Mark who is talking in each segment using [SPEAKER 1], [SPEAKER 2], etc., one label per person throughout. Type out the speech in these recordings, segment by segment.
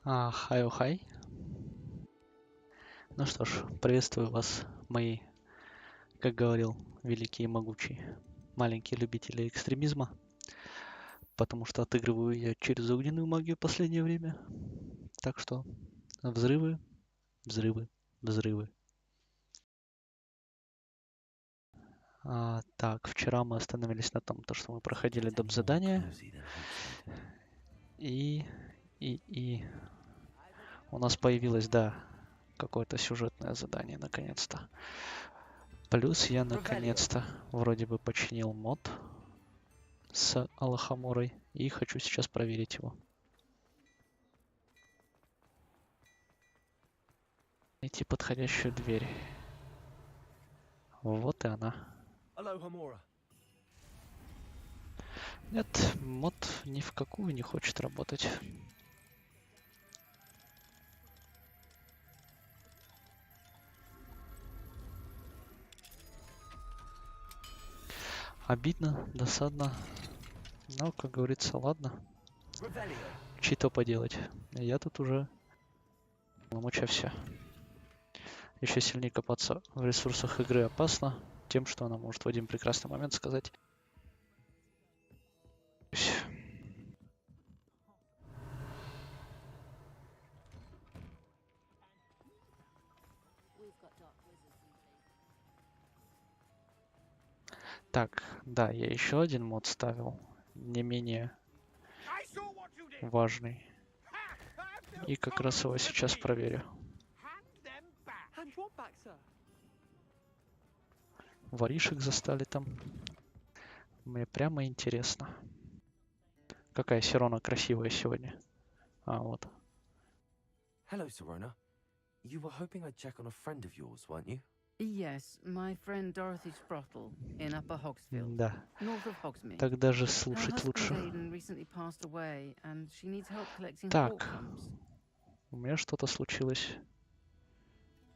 [SPEAKER 1] Хай-о-хай. Ну что ж, приветствую вас, мои, как говорил великий и могучий, маленькие любители экстремизма, потому что отыгрываю я через огненную магию в последнее время. Так что взрывы, взрывы, взрывы. Так, вчера мы остановились на том, что мы проходили доп. Задание. И у нас появилось, да, какое-то сюжетное задание, наконец-то. Плюс я наконец-то вроде бы починил мод с Алахаморой и хочу сейчас проверить его. Найти подходящую дверь. Вот и она. Нет, мод ни в какую не хочет работать. Обидно, досадно. Но, как говорится, ладно. Чьи-то поделать. Я тут уже моча все. Еще сильнее копаться в ресурсах игры опасно тем, что она может в один прекрасный момент сказать. Так, да, я еще один мод ставил, не менее важный. И как раз его сейчас проверю. Воришек застали там. Мне прямо интересно. Какая Сирона красивая сегодня. Вот.
[SPEAKER 2] Hello, Serona. You were hoping I'd check on a friend of yours, weren't you?
[SPEAKER 3] Yes, my friend Dorothy Sprottle in Upper Hogsfield,
[SPEAKER 1] Да.
[SPEAKER 3] north of Hogsmeade.
[SPEAKER 1] Тогда же
[SPEAKER 3] Her
[SPEAKER 1] слушать
[SPEAKER 3] husband
[SPEAKER 1] лучше.
[SPEAKER 3] Aidan recently passed away, and she needs help collecting
[SPEAKER 1] Так.
[SPEAKER 3] horcrumbs.
[SPEAKER 1] У меня что-то случилось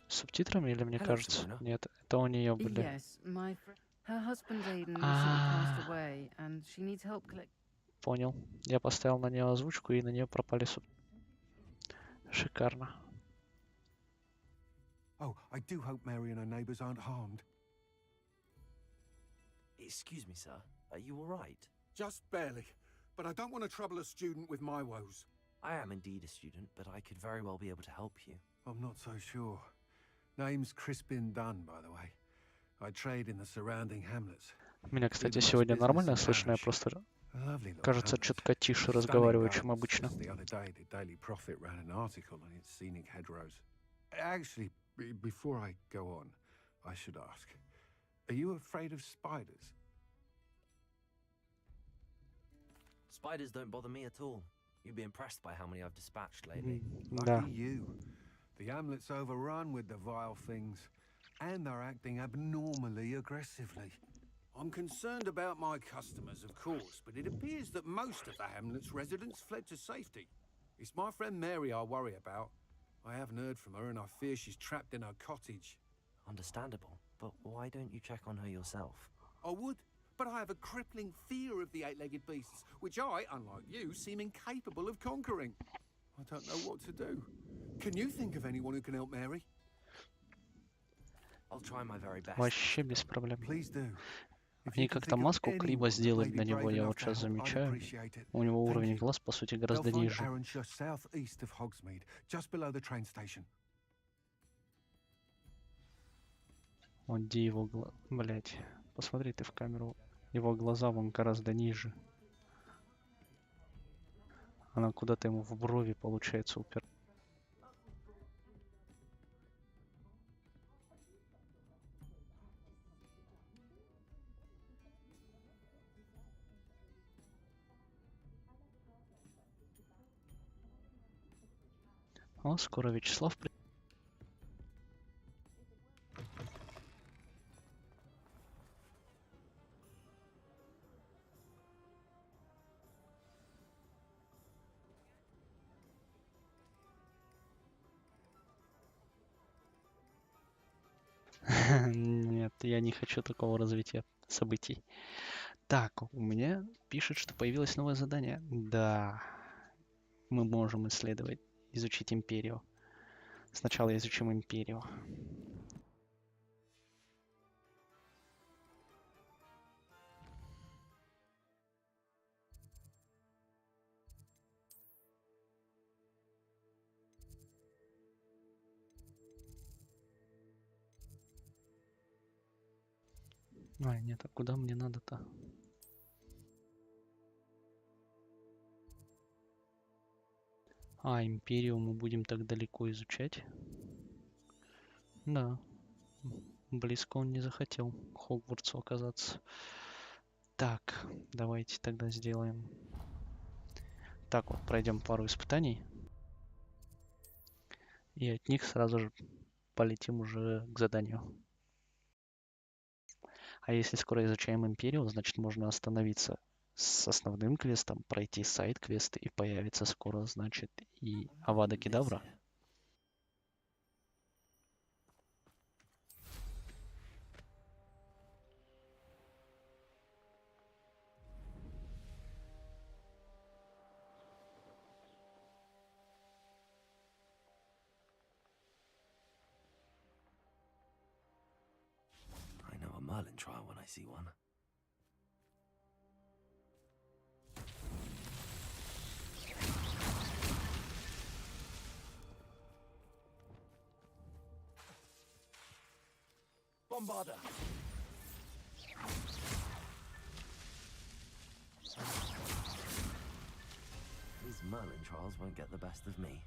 [SPEAKER 1] с субтитрами, или мне
[SPEAKER 2] Hello,
[SPEAKER 1] кажется?
[SPEAKER 2] Serona.
[SPEAKER 1] Нет, это у нее были.
[SPEAKER 3] Yes, her husband Aidan recently passed away, and she needs help collecting.
[SPEAKER 1] Понял. Я поставил на нее озвучку, и на нее пропали субтитры. Шикарно.
[SPEAKER 4] Oh, I do hope Mary and her neighbours aren't harmed.
[SPEAKER 2] Excuse me, sir. Are you all right?
[SPEAKER 4] Just barely. But I don't want to trouble a student with my woes.
[SPEAKER 2] I am indeed a student, but I could very well be able to help you.
[SPEAKER 4] I'm not so sure. Name's Crispin Dunn, by the way. I trade in the surrounding hamlets.
[SPEAKER 1] Меня, кстати, сегодня нормально слышно, я просто, кажется, чутка тише разговариваю, чем обычно.
[SPEAKER 4] Actually, before I go on, I should ask, are you afraid of spiders?
[SPEAKER 2] Spiders don't bother me at all. You'd be impressed by how many I've dispatched lately.
[SPEAKER 1] Да.
[SPEAKER 4] Lucky you. The hamlet's overrun with the vile things, and they're acting abnormally aggressively. I'm concerned about my customers, of course, but it appears that most of the hamlet's residents fled to safety. It's my friend Mary I worry about. I haven't heard from her, and I fear she's trapped in her cottage.
[SPEAKER 2] Understandable, but why don't you check on her yourself?
[SPEAKER 4] I would, but I have a crippling fear of the eight-legged beasts, which I, unlike you, seem incapable of conquering. I don't know what to do. Can you think of anyone who can help Mary?
[SPEAKER 2] I'll try my very best.
[SPEAKER 1] Вообще без проблем.
[SPEAKER 4] Please do.
[SPEAKER 1] Они как-то маску криво сделали для него, я вот сейчас замечаю. У него уровень глаз, по сути, гораздо ниже. Вот где его глаз... Блять, посмотри ты в камеру. Его глаза вон гораздо ниже. Она куда-то ему в брови, получается, упер. Скоро Вячеслав. Нет, я не хочу такого развития событий. Так, у меня пишет, что появилось новое задание. Да, мы можем исследовать изучить империю. Сначала изучим империю. А, нет, а куда мне надо-то? А, империю мы будем так далеко изучать? Да. Близко он не захотел к Хогвартсу оказаться. Так, давайте тогда сделаем. Так вот, пройдем пару испытаний. И от них сразу же полетим уже к заданию. А если скоро изучаем империю, значит можно остановиться с основным квестом, пройти сайд-квесты и появится скоро, значит, и Авада Кедавра.
[SPEAKER 2] I know a Merlin trial when I see one. Bombarder! These Merlin trials won't get the best of me.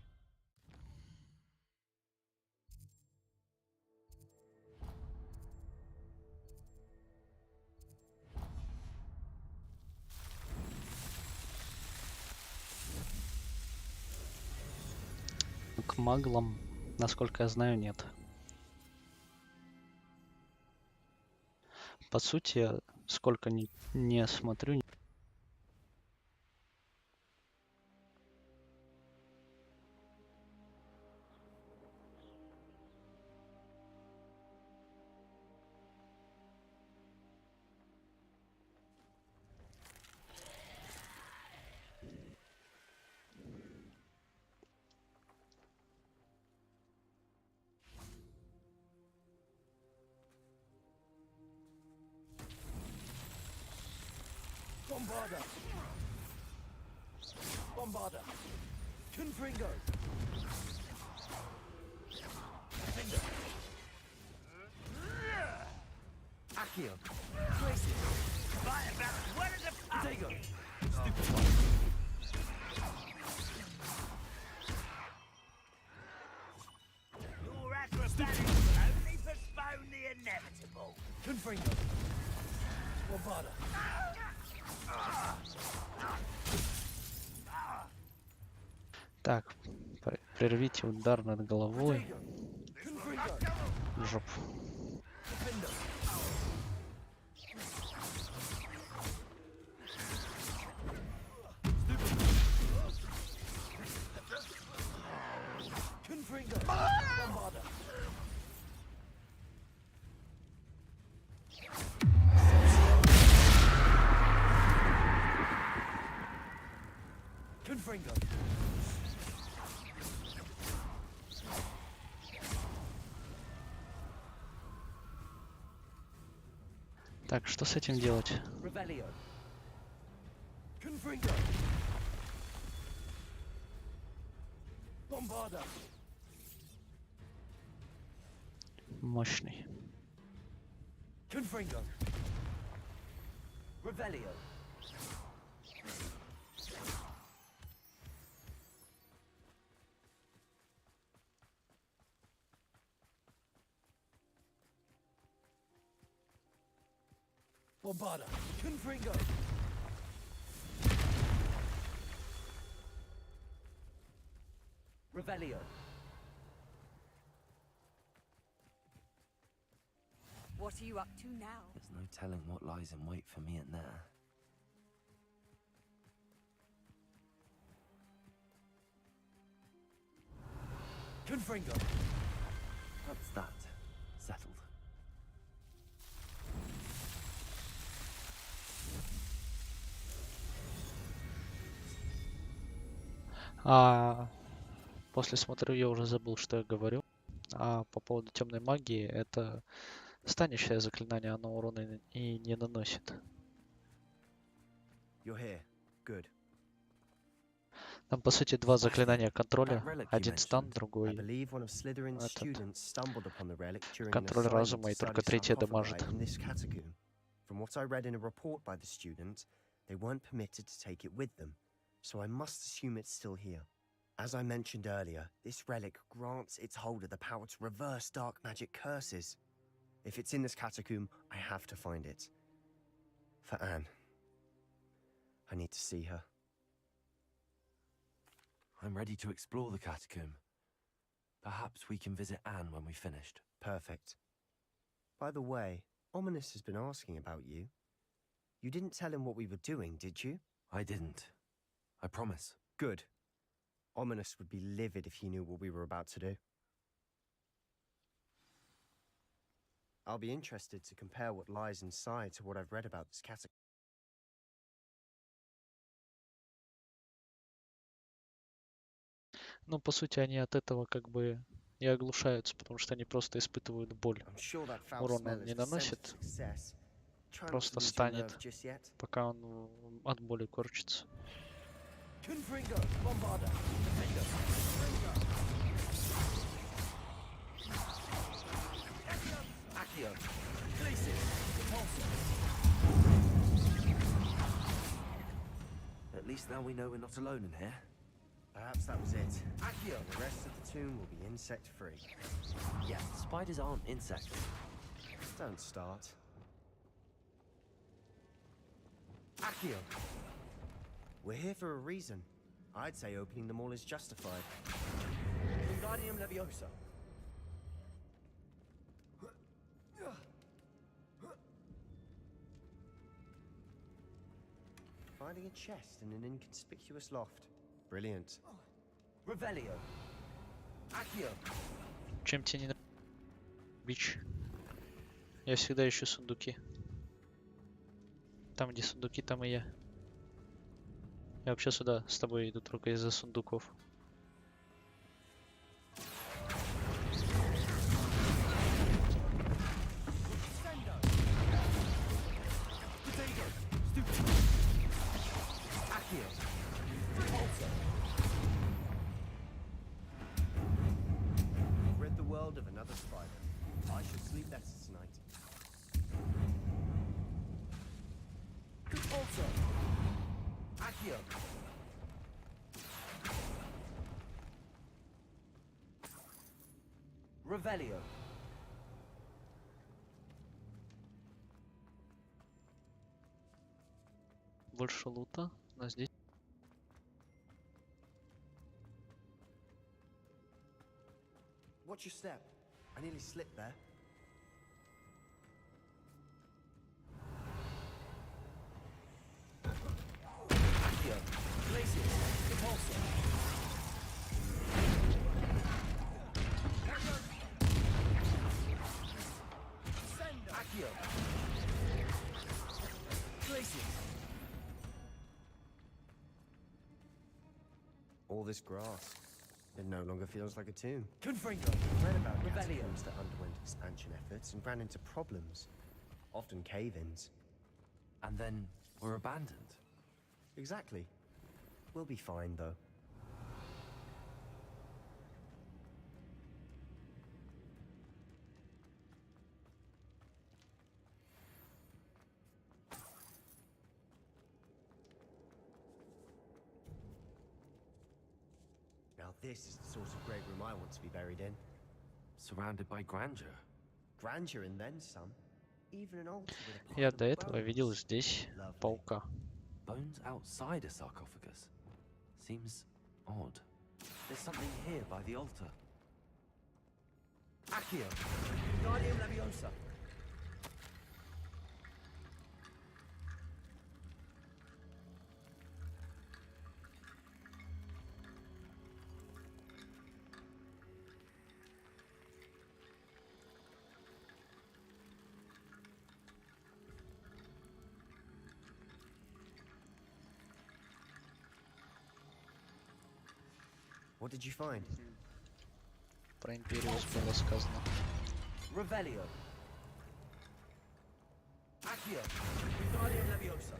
[SPEAKER 1] К маглам, насколько я знаю, нет. По сути, сколько не смотрю.
[SPEAKER 2] Bombarder! Bombarder! Confringo! Finger! Accio! Gracie! Right about where is the potato? Stupid one! Your acrobatics will only postpone the inevitable. Confringo! Bombarder!
[SPEAKER 1] Так, прервите удар над головой. В жопу.
[SPEAKER 2] Confringo!
[SPEAKER 1] Так, что с этим делать?
[SPEAKER 2] Revelio! Confringo! Bombarder!
[SPEAKER 1] Мощный.
[SPEAKER 2] Confringo! Revelio! Bombarder! Confringo! Revelio!
[SPEAKER 5] What are you up to now?
[SPEAKER 2] There's no telling what lies in wait for me in there. Confringo! That's that. Settled.
[SPEAKER 1] После смотрю, я уже забыл, что я говорю. А по поводу темной магии, это станущее заклинание, оно урона и не наносит.
[SPEAKER 2] You're here. Good.
[SPEAKER 1] Там, по сути, два
[SPEAKER 2] Smashed it.
[SPEAKER 1] заклинания
[SPEAKER 2] That
[SPEAKER 1] контроля.
[SPEAKER 2] relic you
[SPEAKER 1] Один стан,
[SPEAKER 2] mentioned. I
[SPEAKER 1] другой
[SPEAKER 2] believe one of Slytherin's
[SPEAKER 1] этот
[SPEAKER 2] students stumbled upon the relic during an
[SPEAKER 1] контроль
[SPEAKER 2] assignment
[SPEAKER 1] разума,
[SPEAKER 2] to
[SPEAKER 1] и только
[SPEAKER 2] study
[SPEAKER 1] третье дамажит.
[SPEAKER 2] sarcophagi in this catacomb. From what I read in a report by the student, they weren't permitted to take it with them, so I must assume it's still here. As I mentioned earlier, this relic grants its holder the power to reverse dark magic curses. If it's in this catacomb, I have to find it. For Anne. I need to see her.
[SPEAKER 6] I'm ready to explore the catacomb. Perhaps we can visit Anne when we've finished.
[SPEAKER 2] Perfect. By the way, Ominous has been asking about you. You didn't tell him what we were doing, did you?
[SPEAKER 6] I didn't. I promise.
[SPEAKER 2] Good. Ominous would be livid if he knew what we were about to do. I'll be interested to compare what lies inside to what I've read about this catacomb.
[SPEAKER 1] Ну, по сути, они от этого как бы и оглушаются, потому что они просто испытывают боль.
[SPEAKER 2] I'm sure that foul
[SPEAKER 1] Урон
[SPEAKER 2] smell
[SPEAKER 1] он
[SPEAKER 2] is
[SPEAKER 1] не
[SPEAKER 2] the scent of
[SPEAKER 1] наносит,
[SPEAKER 2] success. Try not to
[SPEAKER 1] просто
[SPEAKER 2] lose your
[SPEAKER 1] станет,
[SPEAKER 2] nerve just yet.
[SPEAKER 1] пока он от боли корчится.
[SPEAKER 2] Confringo, Bombarder, Defender, Accio, Glacis, Repulsor.
[SPEAKER 6] At least now we know we're not alone in here.
[SPEAKER 2] Perhaps that was it. Accio. The rest of the tomb will be insect-free.
[SPEAKER 6] Yeah, spiders aren't insects.
[SPEAKER 2] Don't start. Accio. We're here for a reason. I'd say opening them all is justified. Wingardium Leviosa. Finding a chest in an inconspicuous loft. Brilliant. Revelio. Accio.
[SPEAKER 1] Чем тебе не нравится бич? Я всегда ищу сундуки. Там, где сундуки, там и я. Я вообще сюда с тобой иду только из-за сундуков.
[SPEAKER 2] Rid the world of another spider. I should sleep better tonight. Also, Accio. Revelio.
[SPEAKER 1] Больше лута, но здесь...
[SPEAKER 2] Watch your step. I nearly slipped there. Accio. Glacis. Repulsor. Accio. Glacis. All this grass. It no longer feels like a tomb. Confringo. Read about catacombs that underwent expansion efforts and ran into problems. Often cave-ins.
[SPEAKER 6] And then we're abandoned.
[SPEAKER 2] Exactly. We'll be fine, though. Now this is the sort of great room I want to be buried in.
[SPEAKER 6] Surrounded by grandeur.
[SPEAKER 2] Grandeur and then some. Even an altar with a pile
[SPEAKER 1] Я
[SPEAKER 2] of
[SPEAKER 1] до этого
[SPEAKER 2] bones.
[SPEAKER 1] видел здесь
[SPEAKER 2] Lovely.
[SPEAKER 1] паука.
[SPEAKER 6] Bones outside a sarcophagus. Seems odd. There's something here by the altar.
[SPEAKER 2] Accio. Wingardium Leviosa. What did you find?
[SPEAKER 1] Про Империю было сказано.
[SPEAKER 6] Revelio. Accio. Wingardium Leviosa.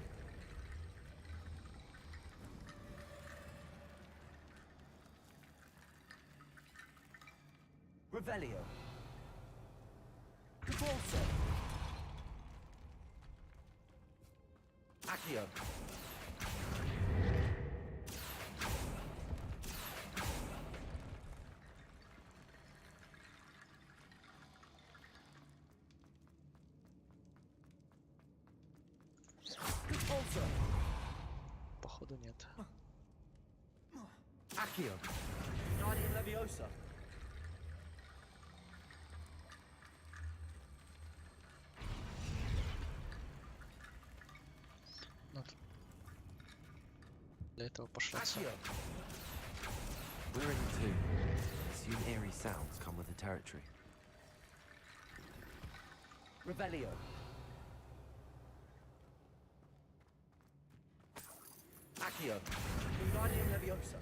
[SPEAKER 6] Revelio. Repulso. Accio. Repulso.
[SPEAKER 1] Походу нет.
[SPEAKER 6] Accio. Wingardium Leviosa.
[SPEAKER 1] Ну, для этого пошлется.
[SPEAKER 6] Accio. We're in two. Assume eerie sounds come with the territory. Revelio. Accio. Wingardium Leviosa.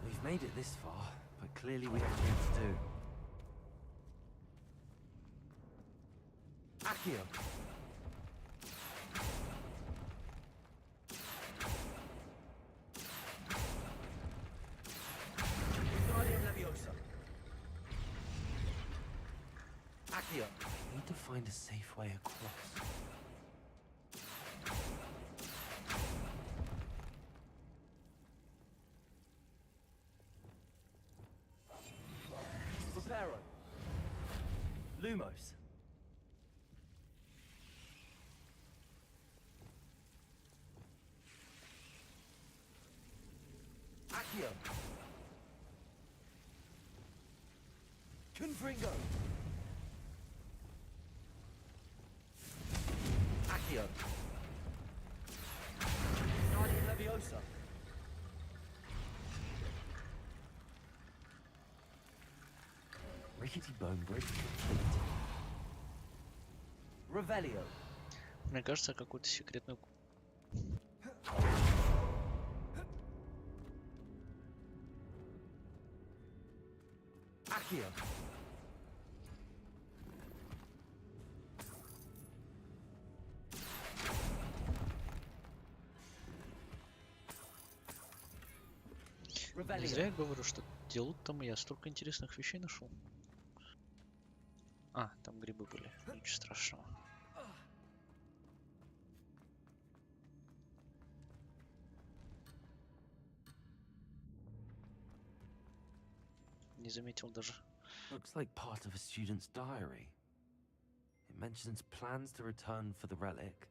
[SPEAKER 6] We've made it this far, but clearly we have more to do. Accio. Wingardium Leviosa. Accio. We need to find a safe way across. Reparo. Lumos. Accio. Confringo. Accio. Guardian Leviosa. Rickety Bone Bridge complete. Revelio.
[SPEAKER 1] Мне кажется, какую-то секретную...
[SPEAKER 6] Accio.
[SPEAKER 1] Не зря я говорю, что делают там я столько интересных вещей нашел. А, там грибы были. Ничего страшного. Не заметил даже.
[SPEAKER 6] Looks like part of a student's diary. It mentions plans to return for the relic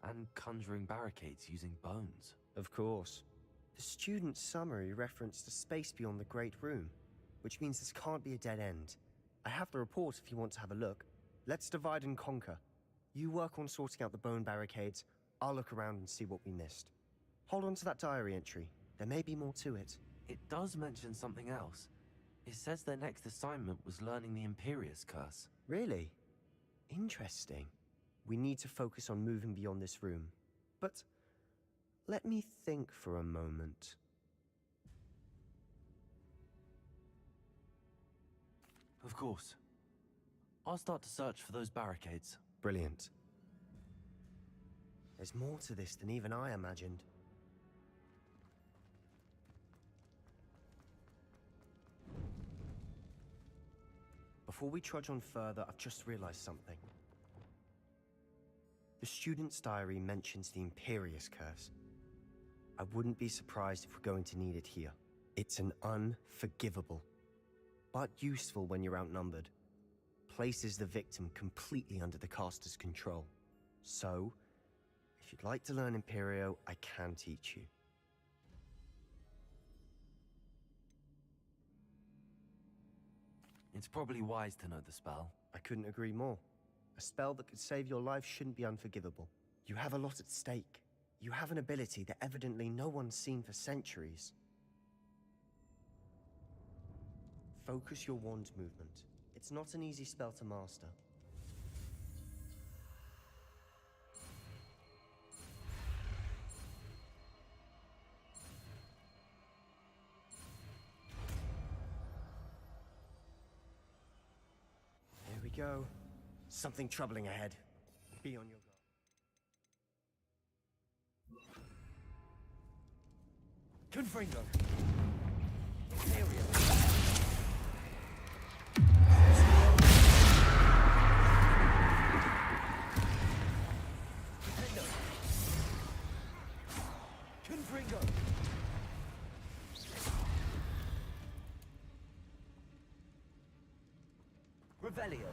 [SPEAKER 6] and conjuring barricades using bones.
[SPEAKER 2] Of course. The student's summary referenced a space beyond the Great Room, which means this can't be a dead end. I have the report if you want to have a look. Let's divide and conquer. You work on sorting out the bone barricades. I'll look around and see what we missed. Hold on to that diary entry. There may be more to it.
[SPEAKER 6] It does mention something else. It says their next assignment was learning the Imperius Curse.
[SPEAKER 2] Really? Interesting. We need to focus on moving beyond this room. But let me think for a moment.
[SPEAKER 6] Of course. I'll start to search for those barricades.
[SPEAKER 2] Brilliant. There's more to this than even I imagined. Before we trudge on further, I've just realized something. The student's diary mentions the Imperius Curse. I wouldn't be surprised if we're going to need it here. It's an unforgivable, but useful when you're outnumbered. Places the victim completely under the caster's control. So, if you'd like to learn Imperio, I can teach you.
[SPEAKER 6] It's probably wise to know the spell.
[SPEAKER 2] I couldn't agree more. A spell that could save your life shouldn't be unforgivable. You have a lot at stake. You have an ability that evidently no one's seen for centuries. Focus your wand movement. It's not an easy spell to master. go. Something troubling ahead. Be on your guard. Confringo. Area. Confringo. Revelio.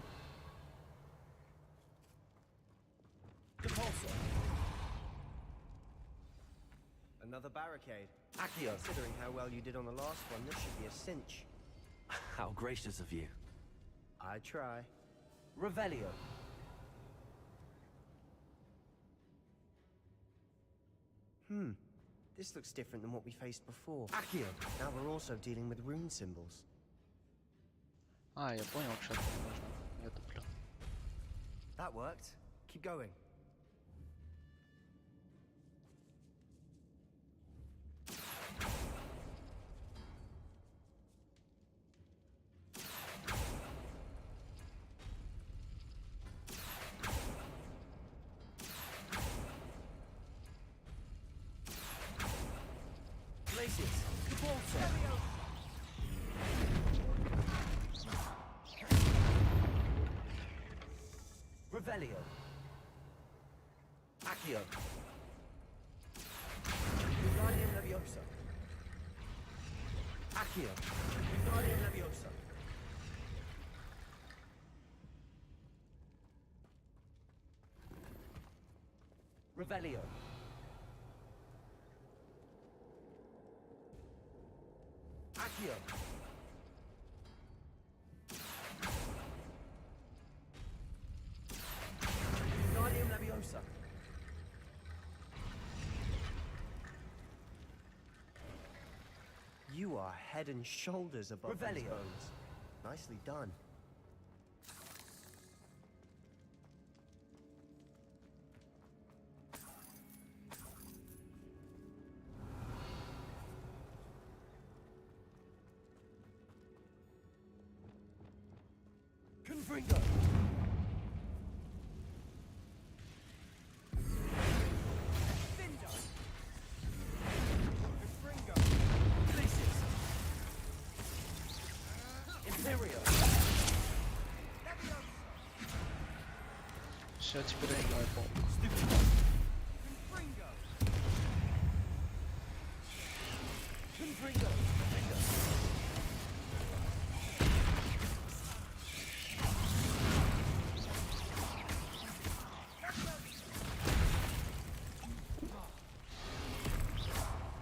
[SPEAKER 2] Depulso. Another barricade.
[SPEAKER 6] Accio.
[SPEAKER 2] Considering how well you did on the last one, this should be a cinch.
[SPEAKER 6] How gracious of you.
[SPEAKER 2] I try.
[SPEAKER 6] Revelio.
[SPEAKER 2] This looks different than what we faced before.
[SPEAKER 6] Accio.
[SPEAKER 2] Now we're also dealing with rune symbols.
[SPEAKER 1] А, я понял, что мне нужно. Я туплю.
[SPEAKER 2] That worked. Keep going.
[SPEAKER 6] Places. Depulso. Revelio. Accio.
[SPEAKER 2] Guardian Leviosa.
[SPEAKER 6] Accio.
[SPEAKER 2] Guardian Leviosa.
[SPEAKER 6] Revelio. Accio.
[SPEAKER 2] Guardian Leviosa. You are head and shoulders above these
[SPEAKER 6] Revelio.
[SPEAKER 2] bones. Nicely done.
[SPEAKER 6] Confringo. Places. Imperio.
[SPEAKER 1] Все, теперь это мой пол.
[SPEAKER 6] Confringo.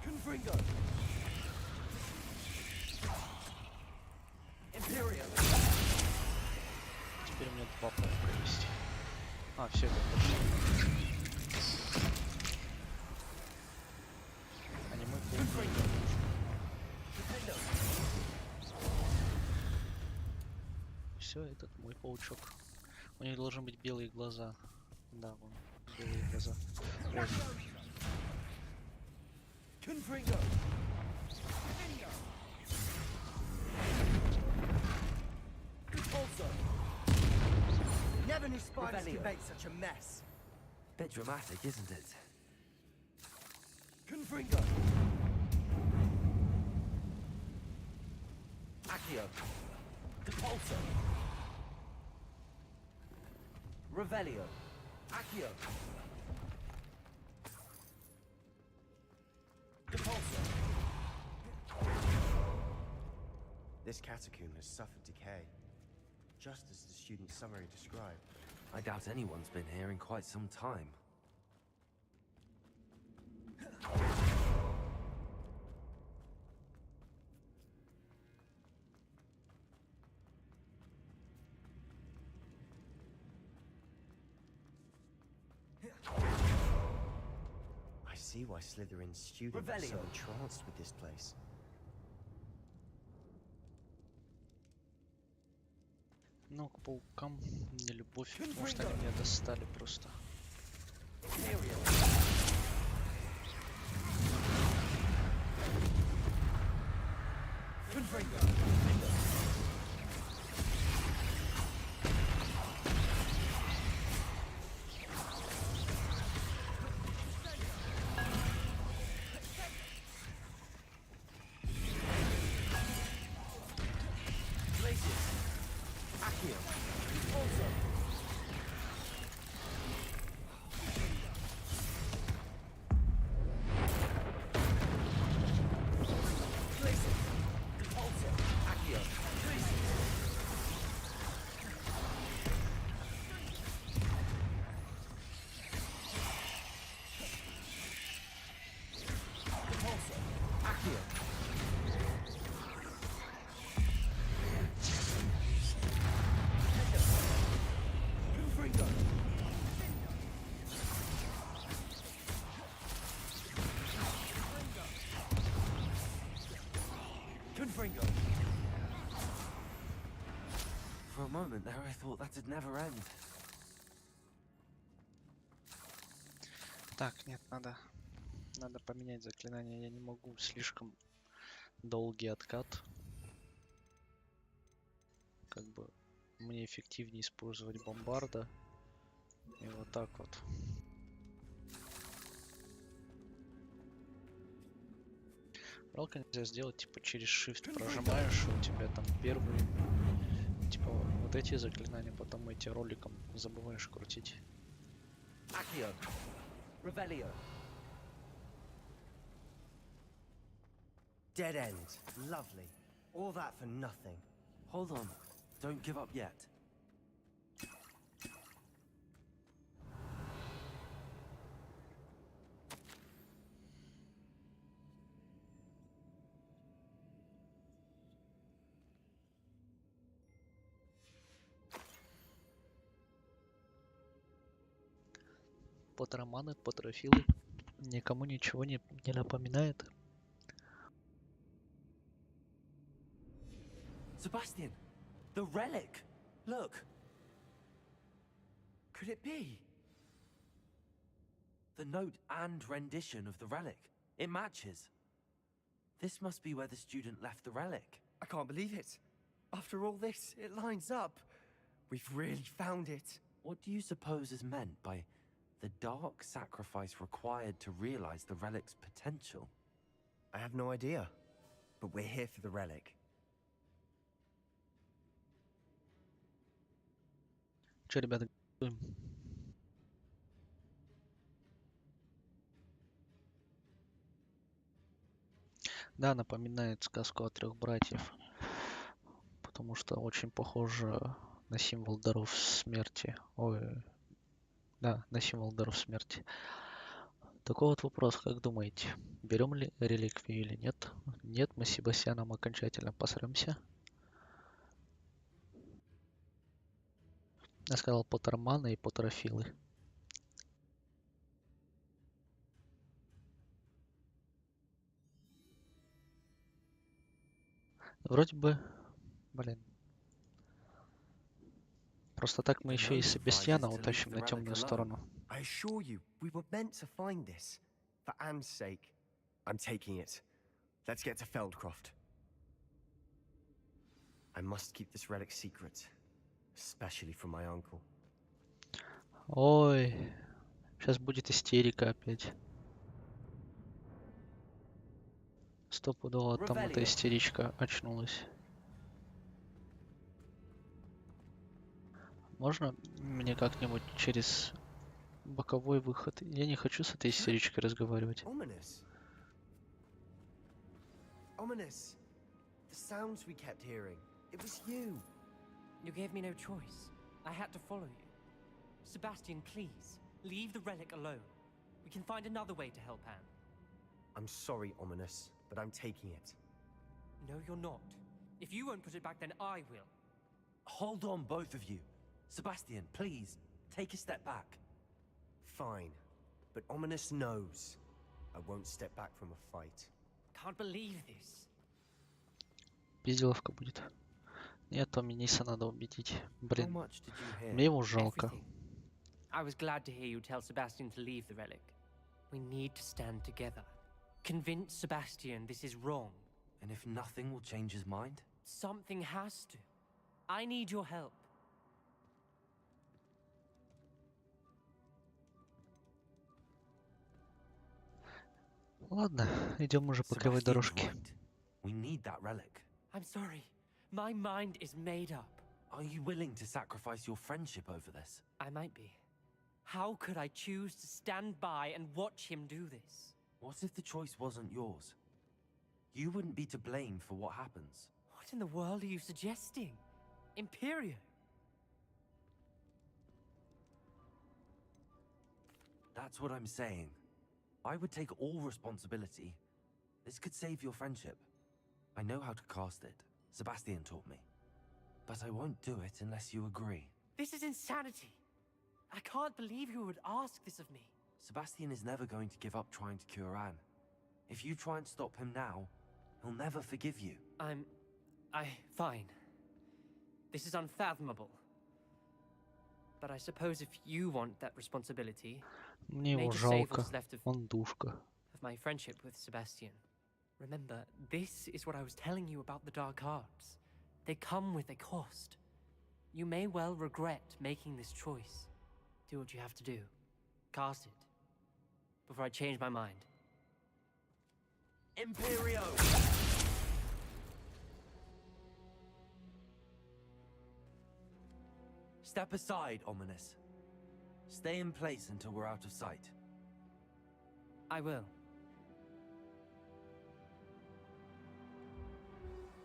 [SPEAKER 6] Confringo. Imperio.
[SPEAKER 1] Теперь мне два пола провести. А, все, это прошло. А не мой пол. Все, этот мой паучок. У них должны быть белые глаза. Да, вон, белые глаза. Ой,
[SPEAKER 6] Confringo. Depulso.
[SPEAKER 2] Never knew spiders
[SPEAKER 6] Revelio.
[SPEAKER 2] could make such a mess.
[SPEAKER 6] Bit dramatic, isn't it?
[SPEAKER 2] Confringo.
[SPEAKER 6] Accio. Depulso. Revelio. Accio. Depulso.
[SPEAKER 2] This catacomb has suffered decay, just as the student's summary described.
[SPEAKER 6] I doubt anyone's been here in quite some time.
[SPEAKER 2] I see why Slytherin's students are so
[SPEAKER 6] Revelio.
[SPEAKER 2] entranced with this place.
[SPEAKER 1] ну, к паукам не любовь, потому что они меня достали просто.
[SPEAKER 6] Fringo! For a moment there, I thought that'd never end.
[SPEAKER 1] Так, нет, надо поменять заклинание. Я не могу, слишком долгий откат. Как бы мне эффективнее использовать бомбарда. И вот так вот. Жалко нельзя сделать, типа через shift прожимаешь, и у тебя там первый, типа вот эти заклинания, потом эти роликом забываешь крутить.
[SPEAKER 6] Accio! Revelio!
[SPEAKER 2] Dead end. Lovely. All that for nothing.
[SPEAKER 6] Hold on. Don't give up yet.
[SPEAKER 1] Потроманы, потрофилы. Никому ничего не напоминает.
[SPEAKER 6] Sebastian! The relic! Look! Could it be? The note and rendition of the relic. It matches. This must be where the student left the relic.
[SPEAKER 2] I can't believe it. After all this, it lines up. We've really found it.
[SPEAKER 6] What do you suppose is meant by the dark sacrifice required to realize the relic's potential?
[SPEAKER 2] I have no idea. But we're here for the relic.
[SPEAKER 1] Че, ребята, готовим? Да, напоминает сказку о трех братьев. Потому что очень похоже на символ даров смерти. Ой, да, на символ даров смерти. Такой вот вопрос, как думаете, берем ли реликвию или нет? Нет, мы с Себастьяном окончательно посремся. Я сказал потроманы и потрофилы. Вроде бы, блин. Просто так мы еще и Себастьяна утащим на темную сторону.
[SPEAKER 2] I assure you, we were meant to find this. For Anne's sake. I'm taking it. Let's get to Feldcroft. I must keep this relic secret. Especially from my uncle.
[SPEAKER 1] Ой, сейчас будет истерика опять. Стопудово там эта истеричка очнулась. Можно мне как-нибудь через боковой выход? Я не хочу с этой истеричкой разговаривать.
[SPEAKER 2] Ominous. Ominous. The sounds we kept hearing. It was you.
[SPEAKER 7] You gave me no choice. I had to follow you. Sebastian, please, leave the relic alone. We can find another way to help Anne.
[SPEAKER 2] I'm sorry, Ominous, but I'm taking it.
[SPEAKER 7] No, you're not. If you won't put it back, then I will.
[SPEAKER 6] Hold on, both of you. Sebastian, please, take a step back.
[SPEAKER 2] Fine. But Ominous knows. I won't step back from a fight.
[SPEAKER 7] Can't believe this.
[SPEAKER 1] Пизделовка будет. Нет, Томиниса надо убедить.
[SPEAKER 6] How
[SPEAKER 1] Блин,
[SPEAKER 6] much did you hear?
[SPEAKER 1] мне его жалко.
[SPEAKER 7] Everything. I was glad to hear you tell Sebastian to leave the relic. We need to stand together. Convince Sebastian this is wrong.
[SPEAKER 6] And if nothing will change his mind?
[SPEAKER 7] Something has to. I need your help.
[SPEAKER 1] Ладно, идем уже по кривой
[SPEAKER 6] Sebastian's
[SPEAKER 1] дорожке.
[SPEAKER 6] right. We need that relic.
[SPEAKER 7] I'm sorry. My mind is made up.
[SPEAKER 6] Are you willing to sacrifice your friendship over this?
[SPEAKER 7] I might be. How could I choose to stand by and watch him do this?
[SPEAKER 6] What if the choice wasn't yours? You wouldn't be to blame for what happens.
[SPEAKER 7] What in the world are you suggesting? Imperio?
[SPEAKER 6] That's what I'm saying. I would take all responsibility. This could save your friendship. I know how to cast it. Sebastian taught me. But I won't do it unless you agree.
[SPEAKER 7] This is insanity. I can't believe you would ask this of me.
[SPEAKER 6] Sebastian is never going to give up trying to cure Anne. If you try and stop him now, He'll never forgive you.
[SPEAKER 7] Fine. This is unfathomable. But I suppose if you want that responsibility,
[SPEAKER 1] Мне
[SPEAKER 7] may
[SPEAKER 1] его
[SPEAKER 7] just save
[SPEAKER 1] жалко.
[SPEAKER 7] what's left of
[SPEAKER 1] Он душка.
[SPEAKER 7] my friendship with Sebastian. Remember, this is what I was telling you about the dark arts. They come with a cost. You may well regret making this choice. Do what you have to do. Cast it. Before I change my mind.
[SPEAKER 6] Imperio! Step aside, Ominous. Stay in place until we're out of sight.
[SPEAKER 7] I will.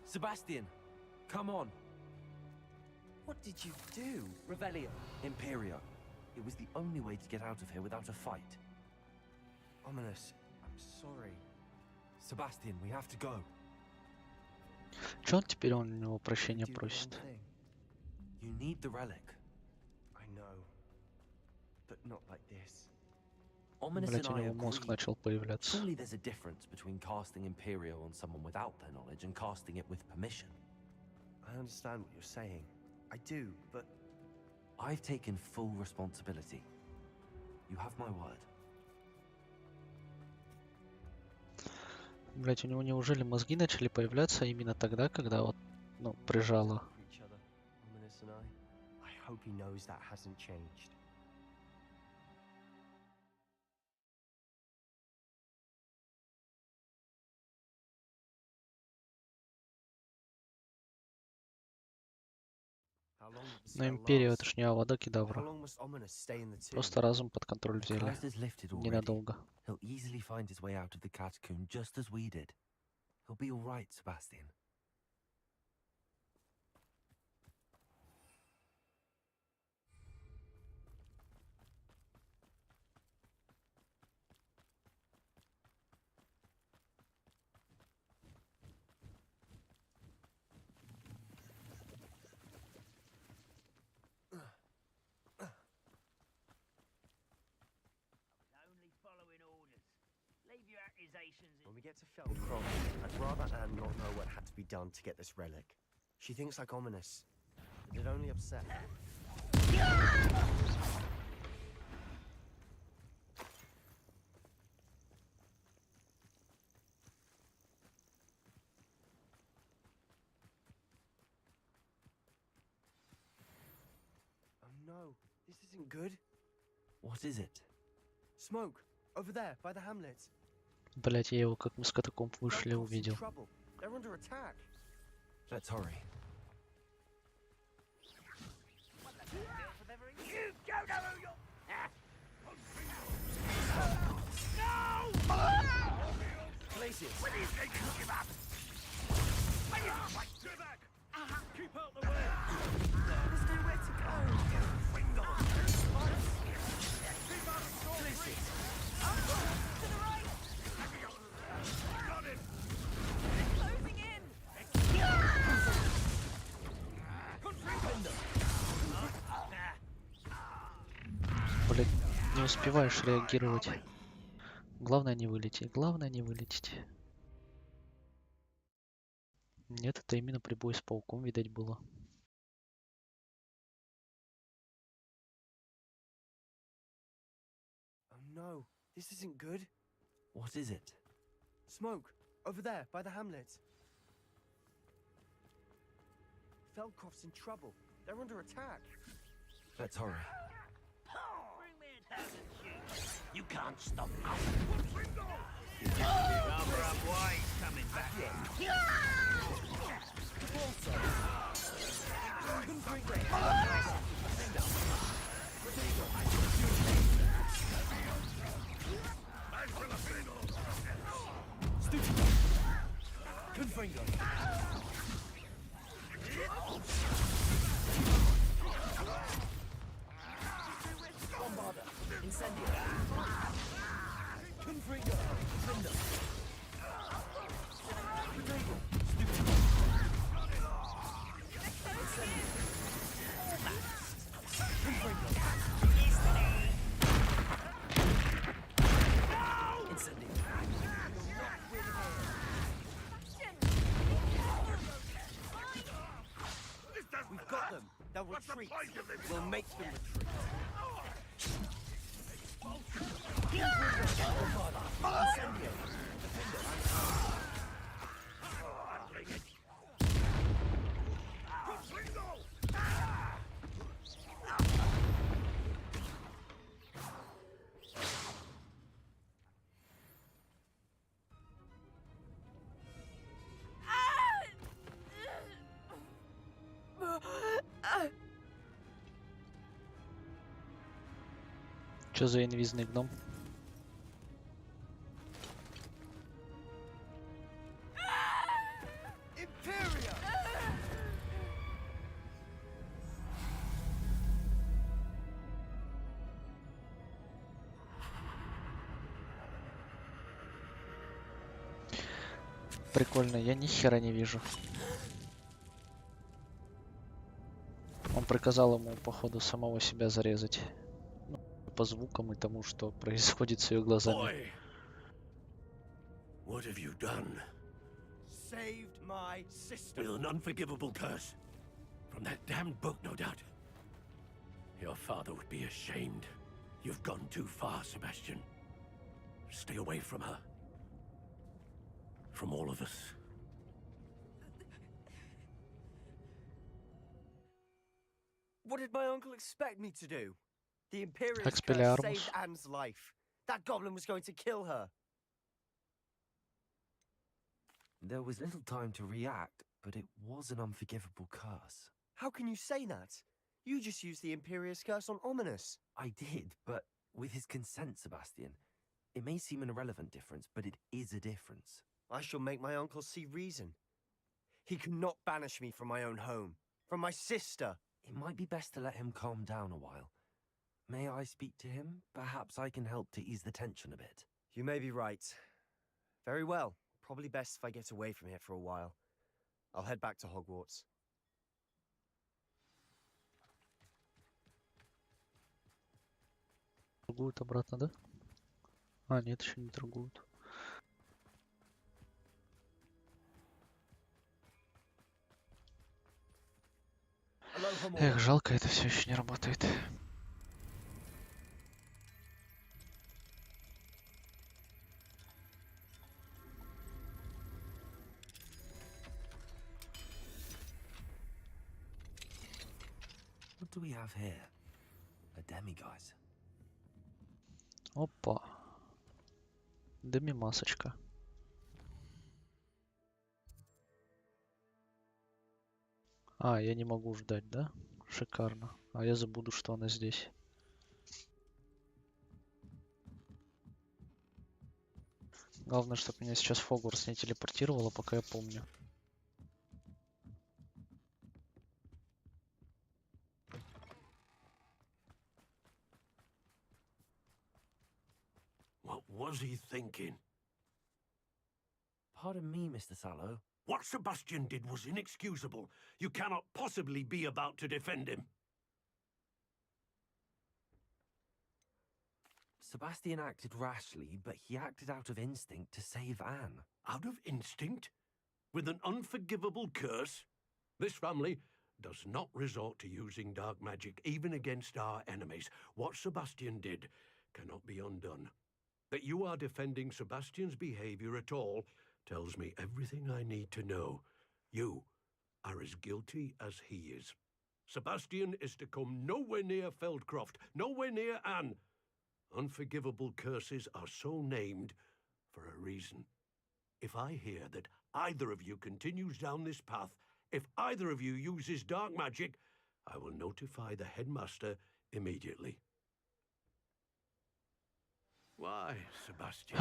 [SPEAKER 6] Sebastian, come on.
[SPEAKER 2] What did you do?
[SPEAKER 6] Revelio. Imperio. It was the only way to get out of here without a fight.
[SPEAKER 2] Ominous, I'm sorry.
[SPEAKER 6] Sebastian, we have to go.
[SPEAKER 1] Чё он теперь у него прощения
[SPEAKER 2] Do the
[SPEAKER 1] просит?
[SPEAKER 2] wrong thing.
[SPEAKER 6] You need the relic.
[SPEAKER 2] I know. But not like this.
[SPEAKER 6] Ominous
[SPEAKER 1] Блять,
[SPEAKER 6] and
[SPEAKER 1] у
[SPEAKER 6] I
[SPEAKER 1] него мозг
[SPEAKER 6] agreed.
[SPEAKER 1] начал появляться.
[SPEAKER 6] Surely there's a difference between casting Imperio on someone without their knowledge and casting it with permission.
[SPEAKER 2] I understand what you're saying. I do, but
[SPEAKER 6] I've taken full responsibility. You have my word.
[SPEAKER 1] Блять, у него неужели мозги начали появляться именно тогда, когда вот, ну, прижало?
[SPEAKER 2] for each other, Ominous and I hope he knows that hasn't changed. How long will the
[SPEAKER 1] Но
[SPEAKER 2] spell
[SPEAKER 1] Империя
[SPEAKER 2] last?
[SPEAKER 1] это ж не Авада
[SPEAKER 2] How
[SPEAKER 1] Кедавра.
[SPEAKER 2] long must Ominous stay in the tomb?
[SPEAKER 1] Просто разум под контроль
[SPEAKER 6] The
[SPEAKER 1] взяли.
[SPEAKER 6] curse is lifted already.
[SPEAKER 1] Ненадолго.
[SPEAKER 6] He'll easily find his way out of the catacomb just as we did. He'll be all right, Sebastian.
[SPEAKER 8] Only following orders. Leave your accusations in.
[SPEAKER 2] When we get to Feldcroft, I'd rather Anne not know what had to be done to get this relic. She thinks like Ominous. It'd only upset her. Oh no, this isn't good.
[SPEAKER 6] What is it?
[SPEAKER 2] Smoke, over there, by the hamlet.
[SPEAKER 1] Блять, я его как мы с катакомб вышли,
[SPEAKER 2] Feldcroft's in
[SPEAKER 1] увидел.
[SPEAKER 2] trouble. They're under attack.
[SPEAKER 6] Let's hurry.
[SPEAKER 8] You don't know who you're.
[SPEAKER 2] Places.
[SPEAKER 8] When do you think you'll give up? When you fight, get back. Keep out the way.
[SPEAKER 2] There's nowhere to go.
[SPEAKER 8] Wingle. Keep out of short reach.
[SPEAKER 5] To the right!
[SPEAKER 8] Got it.
[SPEAKER 5] Closing in!
[SPEAKER 1] Блять, не успеваешь реагировать. Главное не вылететь. Главное не вылететь. Нет, это именно прибой с пауком, видать, было.
[SPEAKER 2] Oh no, this isn't good.
[SPEAKER 6] What is it?
[SPEAKER 2] Smoke, over there, by the hamlet. Feldcroft's in trouble. They're under attack.
[SPEAKER 6] Let's hurry.
[SPEAKER 8] Bring me a thousand shoes. You can't stop us. Rather up why he's coming back in.
[SPEAKER 2] Confringo. Bombarda. Incendio. Confringo. Flinder. Rodrigo. Stupid. Incendio. Confringo. Incendio. retreat. We'll make them retreat.
[SPEAKER 1] Что за инвизный гном?
[SPEAKER 2] Imperia!
[SPEAKER 1] Прикольно, я ни хера не вижу. Он приказал ему, походу, самого себя зарезать. Ну, по звукам и тому, что происходит с ее глазами.
[SPEAKER 8] Boy! What have you done?
[SPEAKER 2] Saved my sister.
[SPEAKER 8] With an unforgivable curse. From that damned book, no doubt. Your father would be ashamed. You've gone too far, Sebastian. Stay away from her. From all of us.
[SPEAKER 2] What did my uncle expect me to do? The Imperious curse
[SPEAKER 1] Expelliarmus.
[SPEAKER 2] saved Anne's life. That goblin was going to kill her.
[SPEAKER 6] There was little time to react, but it was an unforgivable curse.
[SPEAKER 2] How can you say that? You just used the Imperious curse on Ominous.
[SPEAKER 6] I did, but with his consent, Sebastian. It may seem an irrelevant difference, but it is a difference.
[SPEAKER 2] I shall make my uncle see reason. He cannot banish me from my own home, from my sister.
[SPEAKER 6] It might be best to let him calm down a while. May I speak to him? Perhaps I can help to ease the tension a bit.
[SPEAKER 2] You may be right. Very well. Probably best if I get away from here for a while. I'll head back to Hogwarts.
[SPEAKER 1] Торгуют обратно, да? А, нет, еще не торгуют. Эх, жалко, это все еще не работает.
[SPEAKER 6] What do we have here? A demiguise.
[SPEAKER 1] Опа. Деми-масочка. А, я не могу ждать, да? Шикарно. А я забуду, что она здесь. Главное, чтобы меня сейчас в Хогвартс не телепортировало, пока я помню.
[SPEAKER 8] What was he thinking?
[SPEAKER 6] Pardon me, Mr. Sallow.
[SPEAKER 8] What Sebastian did was inexcusable. You cannot possibly be about to defend him.
[SPEAKER 6] Sebastian acted rashly, but he acted out of instinct to save Anne.
[SPEAKER 8] Out of instinct? With an unforgivable curse? This family does not resort to using dark magic even against our enemies. What Sebastian did cannot be undone. That you are defending Sebastian's behavior at all tells me everything I need to know. You are as guilty as he is. Sebastian is to come nowhere near Feldcroft, nowhere near Anne. Unforgivable curses are so named for a reason. If I hear that either of you continues down this path, if either of you uses dark magic, I will notify the headmaster immediately. Why, Sebastian?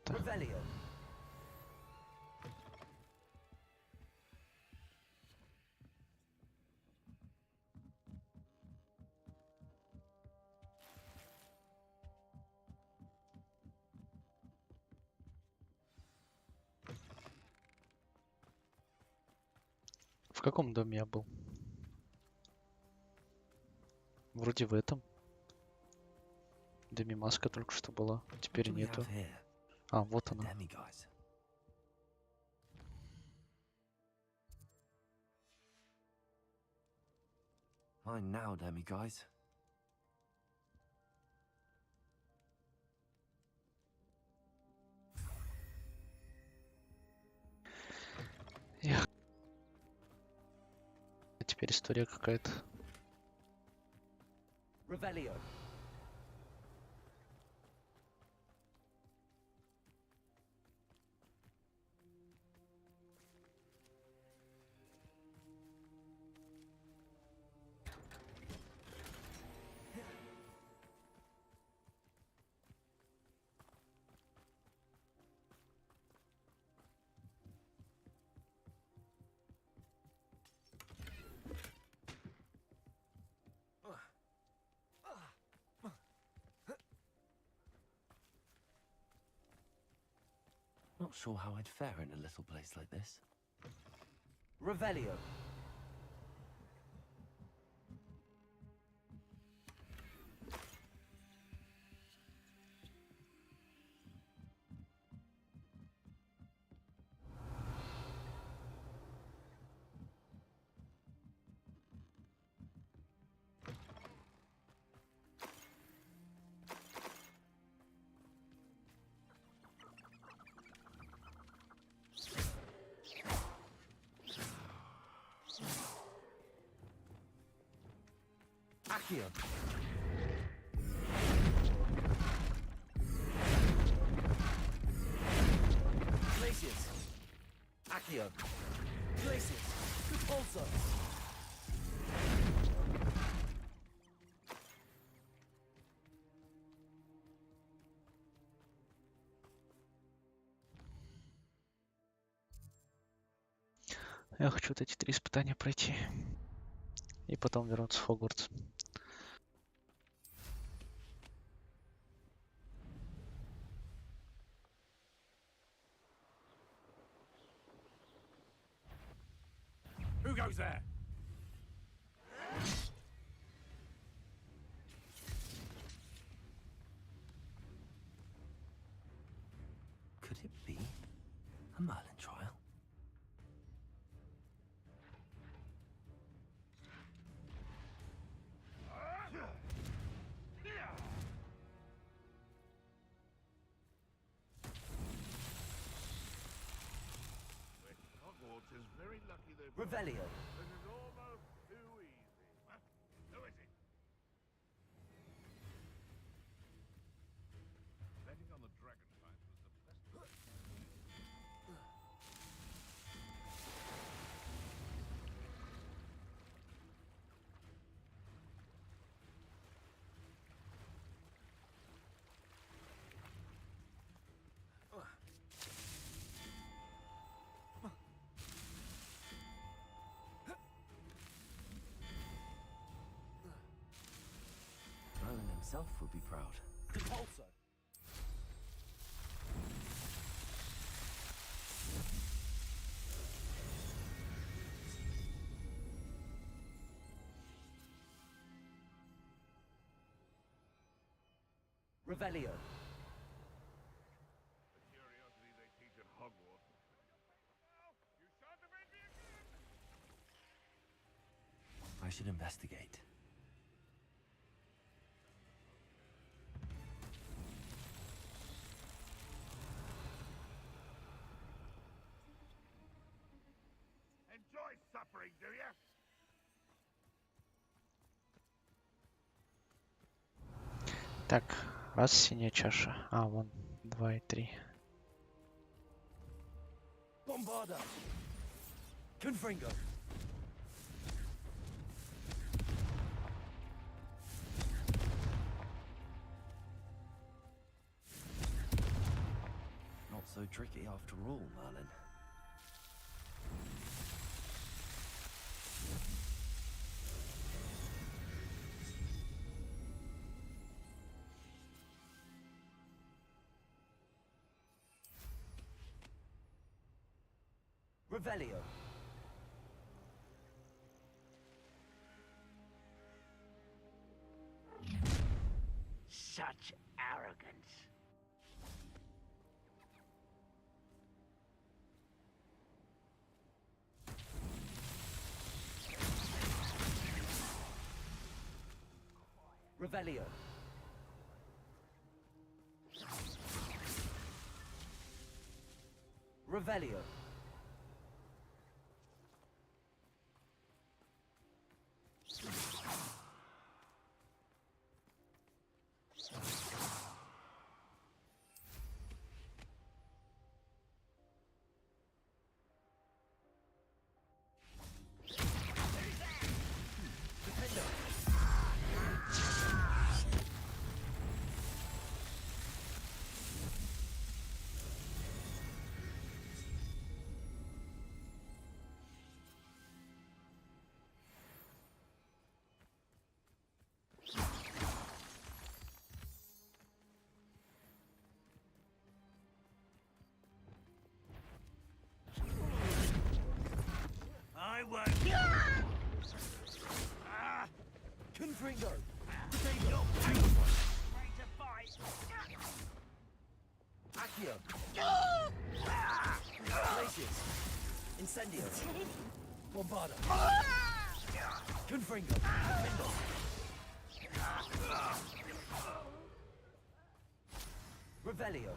[SPEAKER 2] Revelio.
[SPEAKER 1] В каком доме я был? Вроде в этом. Деми-маска только что была. Теперь
[SPEAKER 6] What do we
[SPEAKER 1] нету.
[SPEAKER 6] have here?
[SPEAKER 1] А, вот
[SPEAKER 6] A
[SPEAKER 1] она.
[SPEAKER 6] demiguise. Mine now, demi guys.
[SPEAKER 1] Эх. Теперь история какая-то.
[SPEAKER 6] Revelio. Not sure how I'd fare in a little place like this. Revelio. Accio. Glacius. Accio. Glacius. Repulsor.
[SPEAKER 1] Я хочу вот эти 3 испытания пройти. И потом вернуться в Хогвартс.
[SPEAKER 4] Who goes there?
[SPEAKER 6] Could it be a Merlin trial?
[SPEAKER 9] Hogwarts is very lucky they've
[SPEAKER 6] Revelio.
[SPEAKER 9] This is almost too easy. Huh? Who is it? Betting on the dragon fight was the best.
[SPEAKER 6] Merlin himself would be proud.
[SPEAKER 2] Repulsor. Revelio.
[SPEAKER 9] The curiosity they teach at Hogwarts. You shan't offend me again!
[SPEAKER 6] I should investigate.
[SPEAKER 9] Enjoy suffering, do ya?
[SPEAKER 1] Так, раз синяя чаша. А, вон, 2 и 3.
[SPEAKER 2] Bombarda. Confringo.
[SPEAKER 6] Not so tricky after all, Merlin.
[SPEAKER 2] Revelio.
[SPEAKER 10] Such arrogance.
[SPEAKER 6] Revelio. Revelio.
[SPEAKER 4] I won't.
[SPEAKER 6] Confringo.
[SPEAKER 4] Ready to fight.
[SPEAKER 6] Accio. Glacius. Incendio. Bombarda. Confringo. Defendo. Revelio.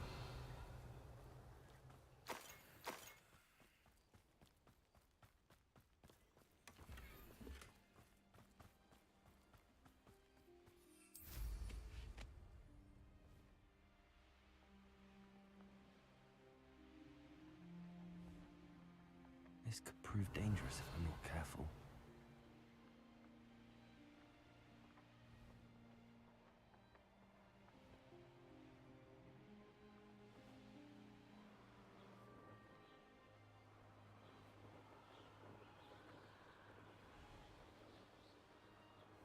[SPEAKER 6] This could prove dangerous if I'm not careful.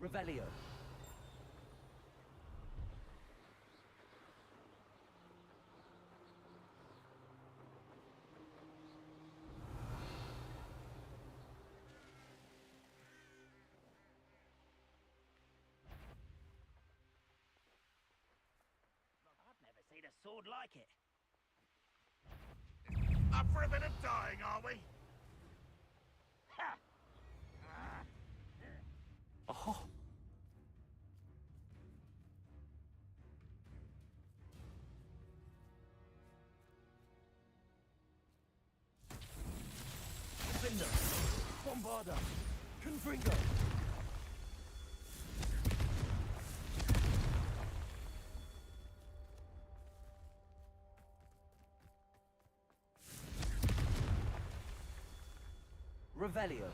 [SPEAKER 6] Revelio.
[SPEAKER 4] I've never seen a sword like it. Up for a bit of dying, are we? Ha!
[SPEAKER 6] Oh. Defender. Bombarda. Confringo. Revelio.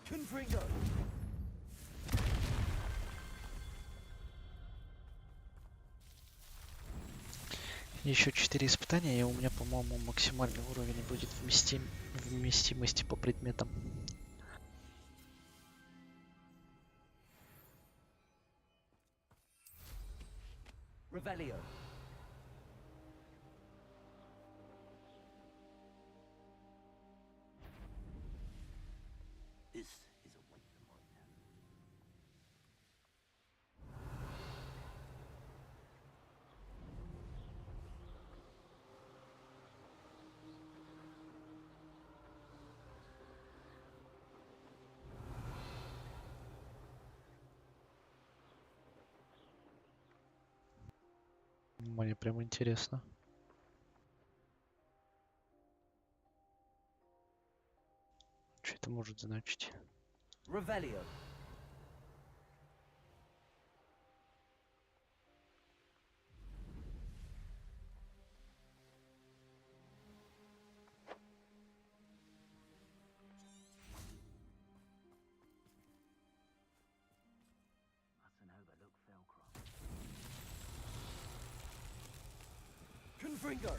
[SPEAKER 6] Confringo.
[SPEAKER 1] Еще 4 испытания, и у меня, по-моему, максимальный уровень будет вместимости по предметам.
[SPEAKER 6] Revelio.
[SPEAKER 4] This is a wait reminder.
[SPEAKER 1] Мне прям интересно. Что это может значить?
[SPEAKER 6] Revelio.
[SPEAKER 4] Mustn't overlook Felcroft.
[SPEAKER 6] Confringo.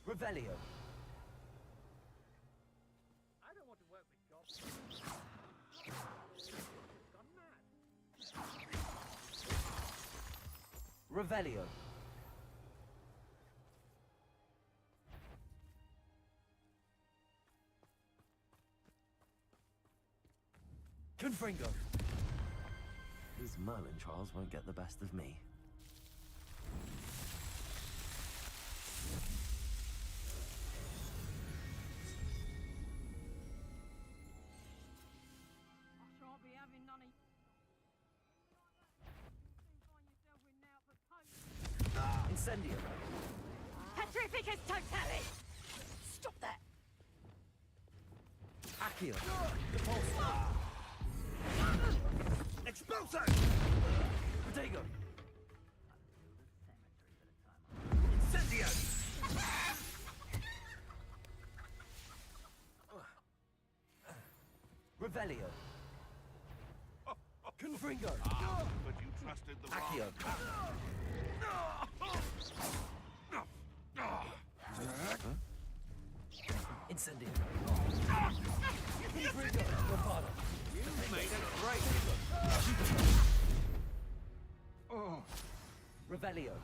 [SPEAKER 6] Revelio.
[SPEAKER 4] I don't want to work with goblins. Gone mad.
[SPEAKER 6] Revelio. Confringo! These Merlin trials won't get the best of me.
[SPEAKER 5] I shan't be having none of... Soon find yourself with now for post.
[SPEAKER 6] Incendio!
[SPEAKER 5] Petrificus totale! Stop that!
[SPEAKER 6] Accio! Depulso! Expulso! Protego! Incendio! Revelio! Confringo!
[SPEAKER 9] But you trusted the
[SPEAKER 6] Accio! Incendio! Confringo! Rapado!
[SPEAKER 4] You made a great...
[SPEAKER 6] Revelio!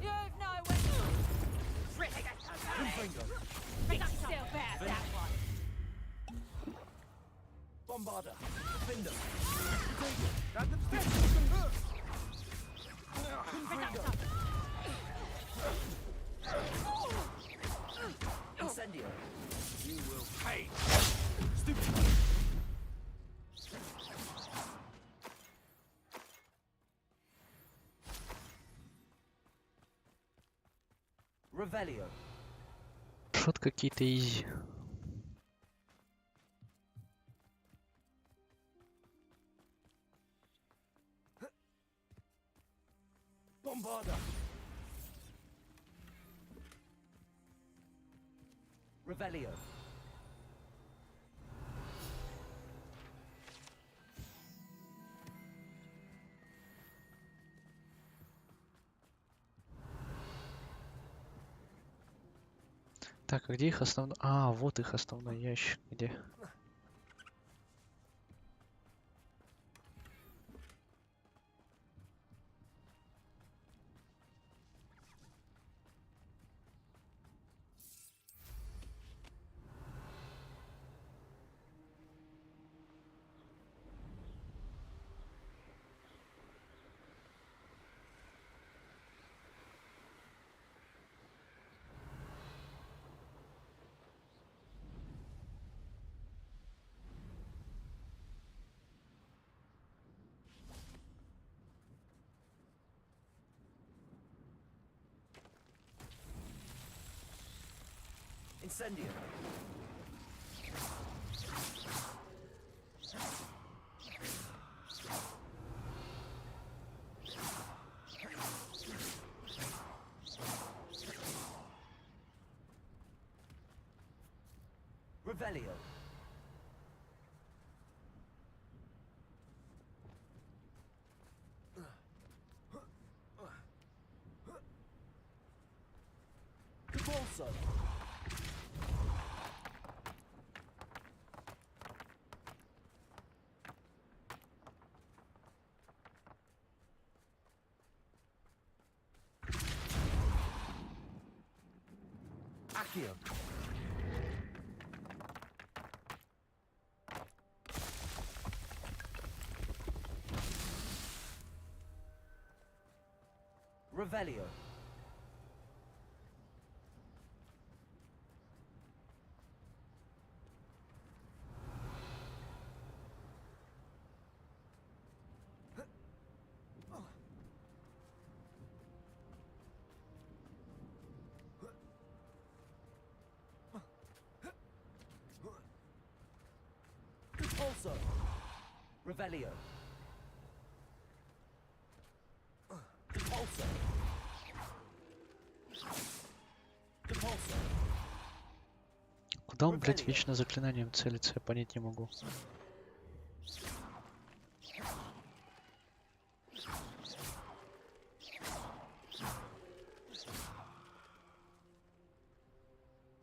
[SPEAKER 5] You've nowhere... Petrificus totale!
[SPEAKER 6] Confringo!
[SPEAKER 5] Make yourself out that one!
[SPEAKER 6] Bombarda! Defender! Confringo! Incendio!
[SPEAKER 4] You will pay!
[SPEAKER 6] Stupid! Revelio!
[SPEAKER 1] Шот какие-то изи.
[SPEAKER 6] Bombarda! Revelio!
[SPEAKER 1] Так, а где их основной... А, вот их основной ящик. Где?
[SPEAKER 6] Incendio! Revelio! Depulso! Accio! Revelio! Depulso! Revelio! Depulso! Depulso!
[SPEAKER 1] Куда он, блядь, вечно заклинанием целится? Я понять не могу.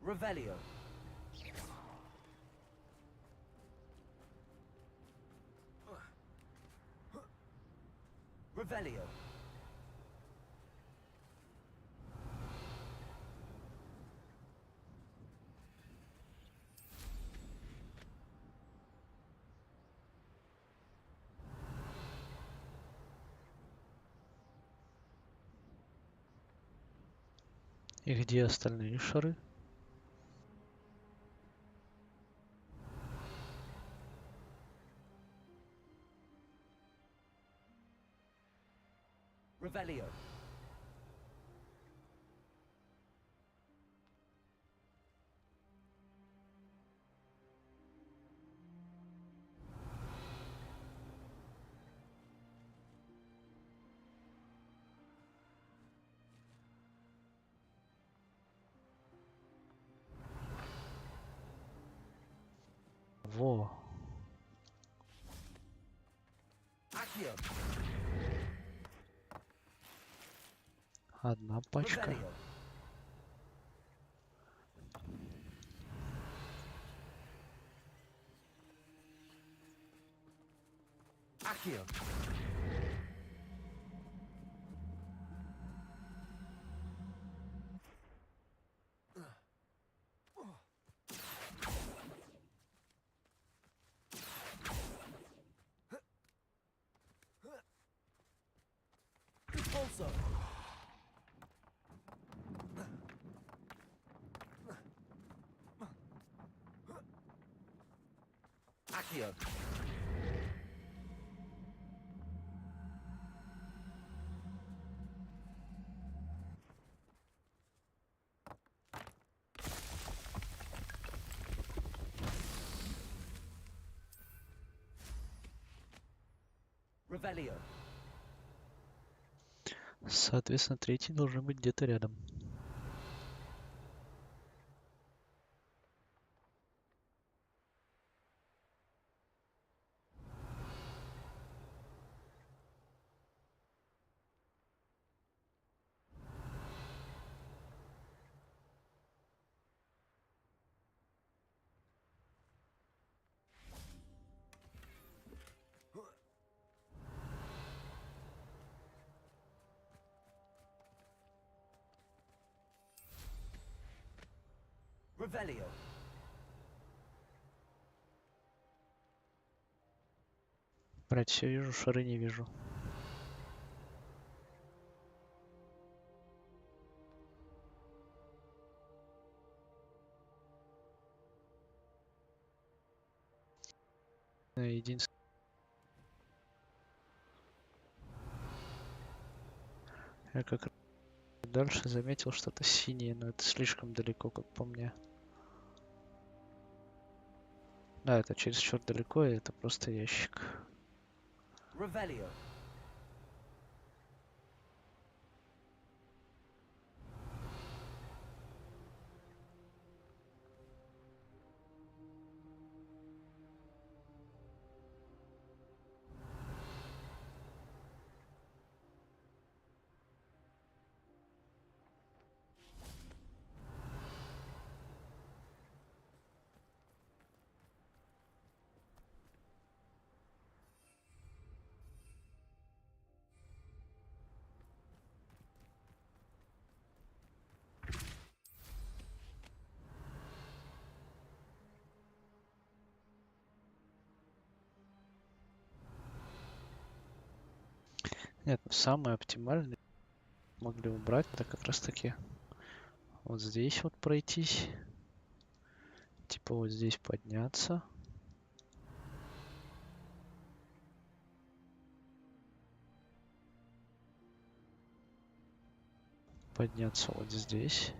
[SPEAKER 6] Revelio!
[SPEAKER 2] Revelio.
[SPEAKER 1] И где остальные шары?
[SPEAKER 2] Revelio.
[SPEAKER 1] Во.
[SPEAKER 2] Accio.
[SPEAKER 1] Одна пачка.
[SPEAKER 2] Revelio. Accio. Repulso. Accio. Revelio.
[SPEAKER 1] Соответственно, третий должен быть где-то рядом.
[SPEAKER 2] Revelio.
[SPEAKER 1] Брать все вижу, шары не вижу. Единственное, я как раз дальше заметил что-то синее, но это слишком далеко, как по мне. Да, это чересчур далеко, и это просто ящик.
[SPEAKER 2] Revelio.
[SPEAKER 1] Нет, ну самый оптимальный могли убрать, это как раз таки вот здесь вот пройтись. Типа вот здесь подняться. Подняться вот здесь.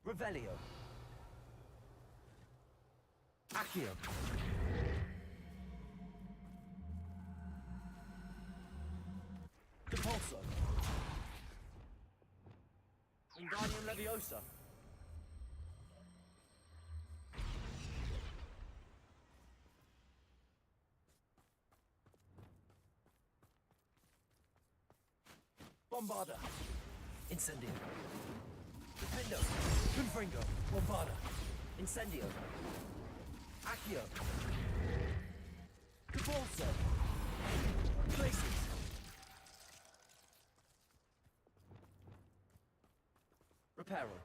[SPEAKER 2] Revelio.
[SPEAKER 6] Accio. Depulso. Wingardium Leviosa. Bombarda. Incendio. Defindo. Confringo. Bombarda. Incendio. Accio. Depulso. Places. Reparo.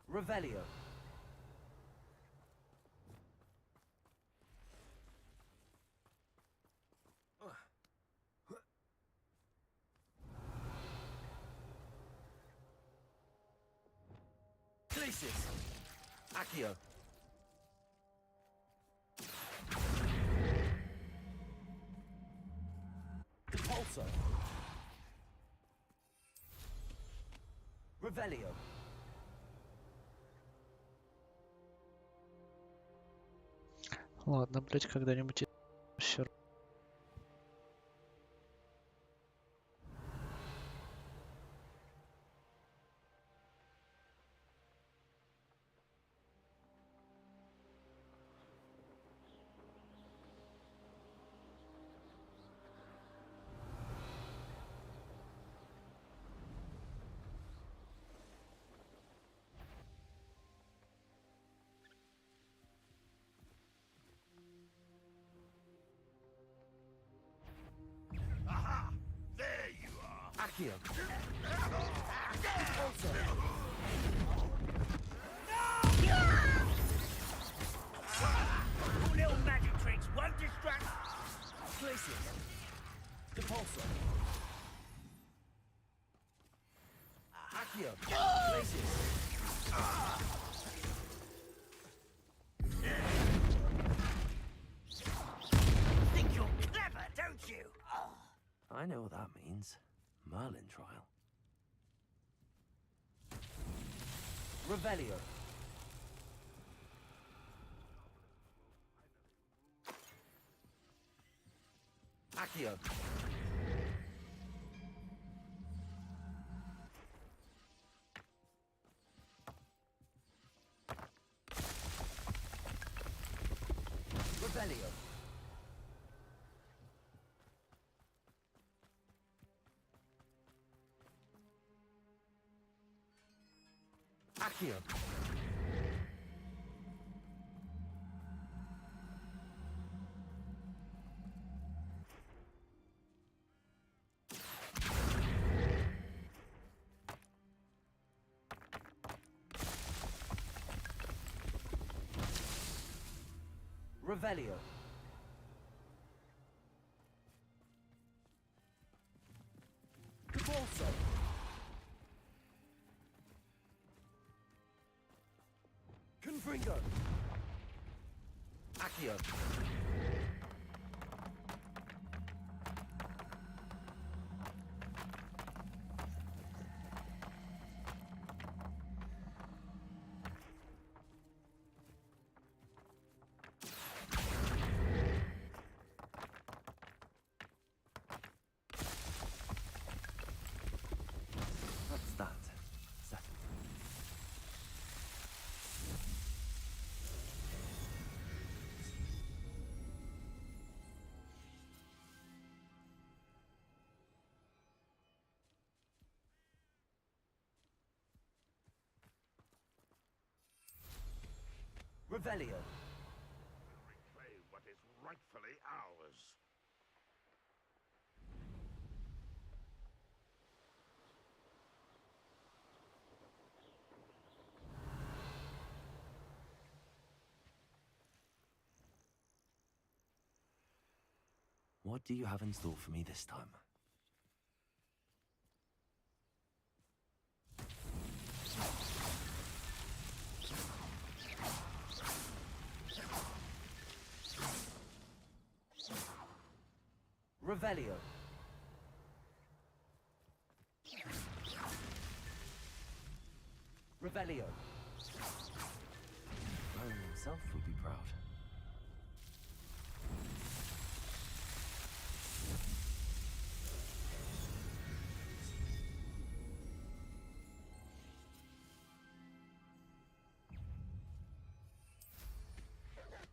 [SPEAKER 6] Revelio. Places. Accio. Depulso. Revelio.
[SPEAKER 1] Ладно, блять, когда-нибудь все.
[SPEAKER 9] Aha! There you are!
[SPEAKER 6] Accio.
[SPEAKER 5] Your little magic tricks won't distract.
[SPEAKER 6] Places. Depulso. Accio. Places.
[SPEAKER 5] Think you're clever, don't you?
[SPEAKER 6] I know what that means. Merlin trial. Revelio. Accio. Revelio. Accio. Revelio. Depulso. Confringo. Accio. What's that? Settled. Revelio.
[SPEAKER 9] Reclaim what is rightfully ours.
[SPEAKER 6] What do you have in store for me this time? Revelio. Revelio. Merlin himself would be proud.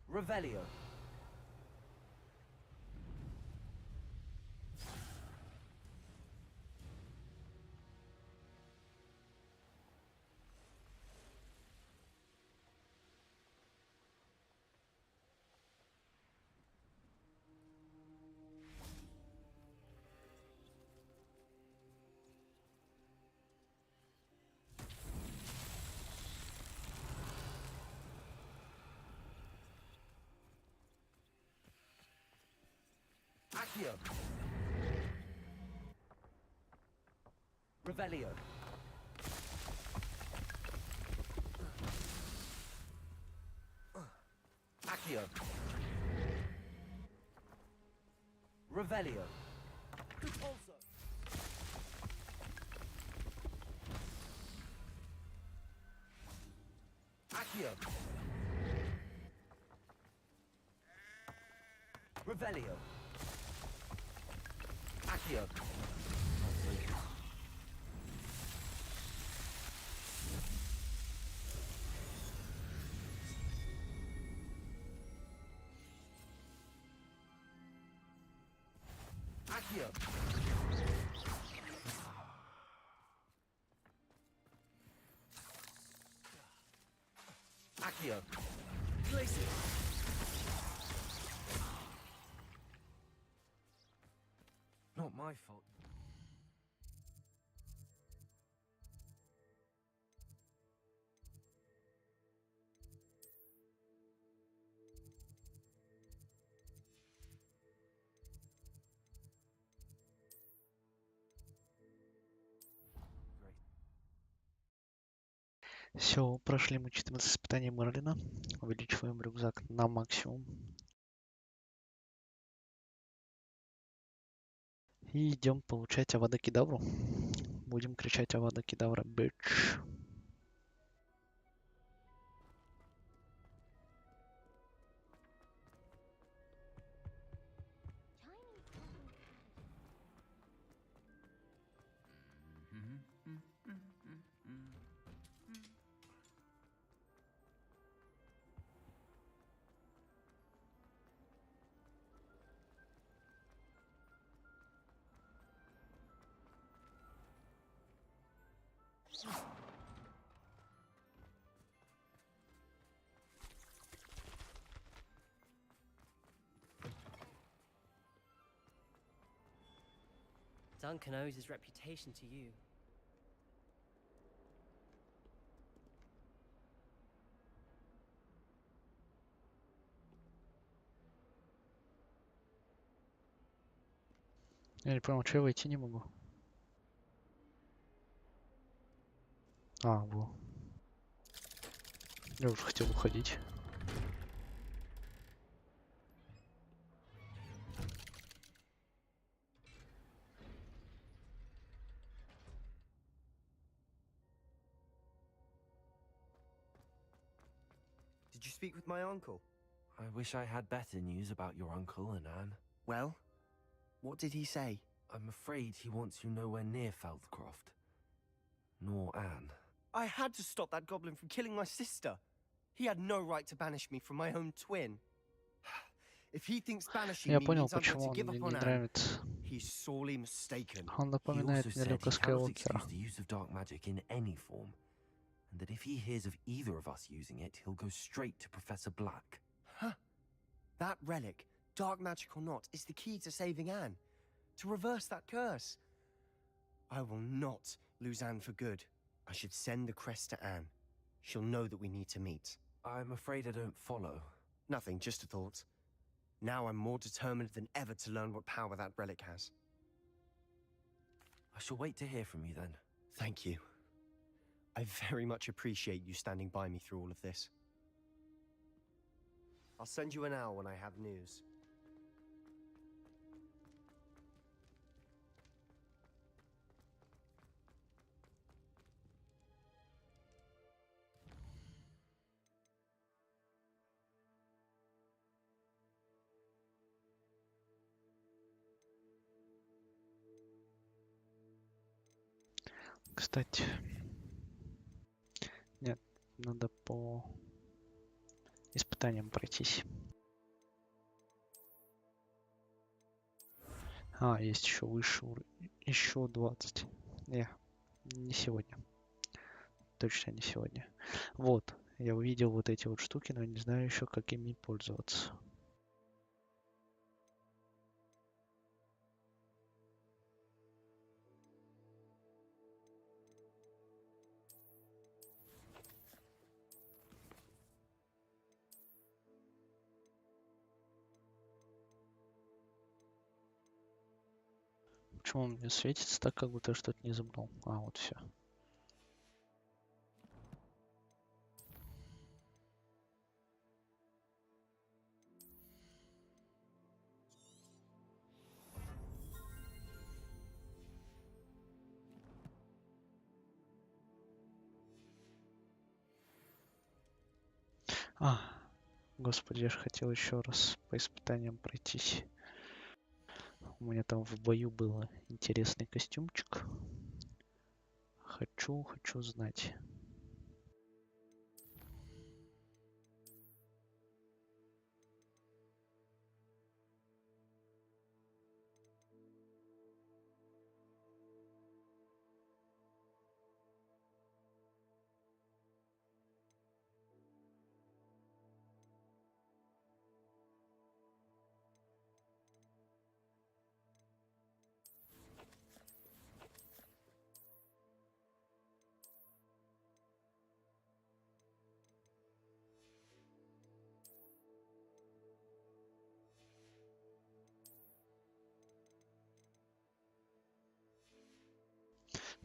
[SPEAKER 6] Revelio. Accio. Revelio. Accio. Revelio. Repulsor. Accio. Revelio. Accio. Accio. Accio. Glacier. Not my fault.
[SPEAKER 1] Все, прошли мы 14 испытаний Мерлина. Увеличиваем рюкзак на максимум. И идем получать Авада Кедавру. Будем кричать Авада Кедавра, bitch.
[SPEAKER 7] Duncan owes his reputation to you.
[SPEAKER 1] Я не понял, что я войти не могу. А, во. Я уже хотел уходить.
[SPEAKER 2] Did you speak with my uncle?
[SPEAKER 6] I wish I had better news about your uncle and Anne.
[SPEAKER 2] Well, what did he say?
[SPEAKER 6] I'm afraid he wants you nowhere near Feldcroft. Nor Anne.
[SPEAKER 2] I had to stop that goblin from killing my sister. He had no right to banish me from my own twin. If he thinks banishing
[SPEAKER 1] Я
[SPEAKER 2] me
[SPEAKER 1] понял,
[SPEAKER 2] means I'm going
[SPEAKER 1] почему
[SPEAKER 2] to
[SPEAKER 1] он
[SPEAKER 2] give
[SPEAKER 1] мне
[SPEAKER 2] up
[SPEAKER 1] не
[SPEAKER 2] on Anne,
[SPEAKER 1] нравится.
[SPEAKER 2] he's sorely mistaken.
[SPEAKER 1] Он
[SPEAKER 6] He
[SPEAKER 1] напоминает
[SPEAKER 6] also
[SPEAKER 1] мне
[SPEAKER 6] said
[SPEAKER 1] Люка
[SPEAKER 6] he cannot excuse
[SPEAKER 1] Скайуокера.
[SPEAKER 6] the use of dark magic in any form, and that if he hears of either of us using it, he'll go straight to Professor Black.
[SPEAKER 2] Huh? That relic, dark magic or not, is the key to saving Anne. To reverse that curse. I will not lose Anne for good. I should send the crest to Anne. She'll know that we need to meet.
[SPEAKER 6] I'm afraid I don't follow.
[SPEAKER 2] Nothing, just a thought. Now I'm more determined than ever to learn what power that relic has.
[SPEAKER 6] I shall wait to hear from you then.
[SPEAKER 2] Thank you. I very much appreciate you standing by me through all of this. I'll send you an owl when I have news.
[SPEAKER 1] Кстати, нет, надо по испытаниям пройтись. А, есть еще высший уровень. Еще 20. Не сегодня. Точно не сегодня. Вот, я увидел вот эти вот штуки, но не знаю еще, как ими пользоваться. Почему он мне светится так, как будто я что-то не забрал? А, вот все. А, господи, я же хотел еще раз по испытаниям пройтись. У меня там в бою был интересный костюмчик. Хочу знать.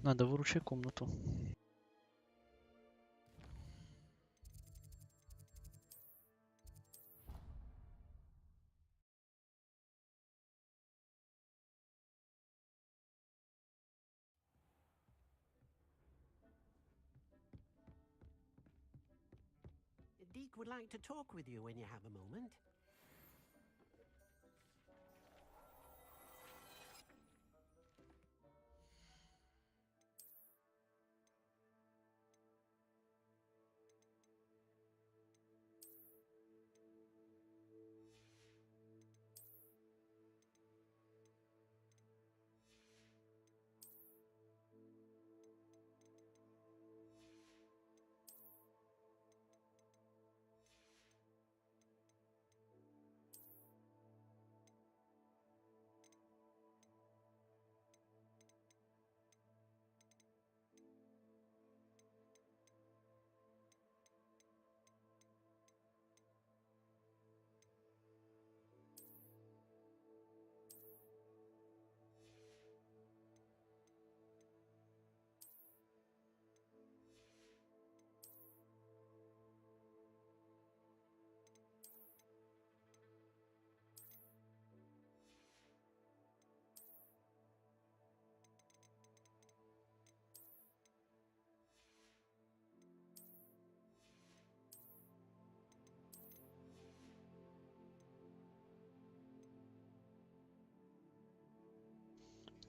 [SPEAKER 1] Надо выручать комнату.
[SPEAKER 10] Deke would like to talk with you when you have a moment.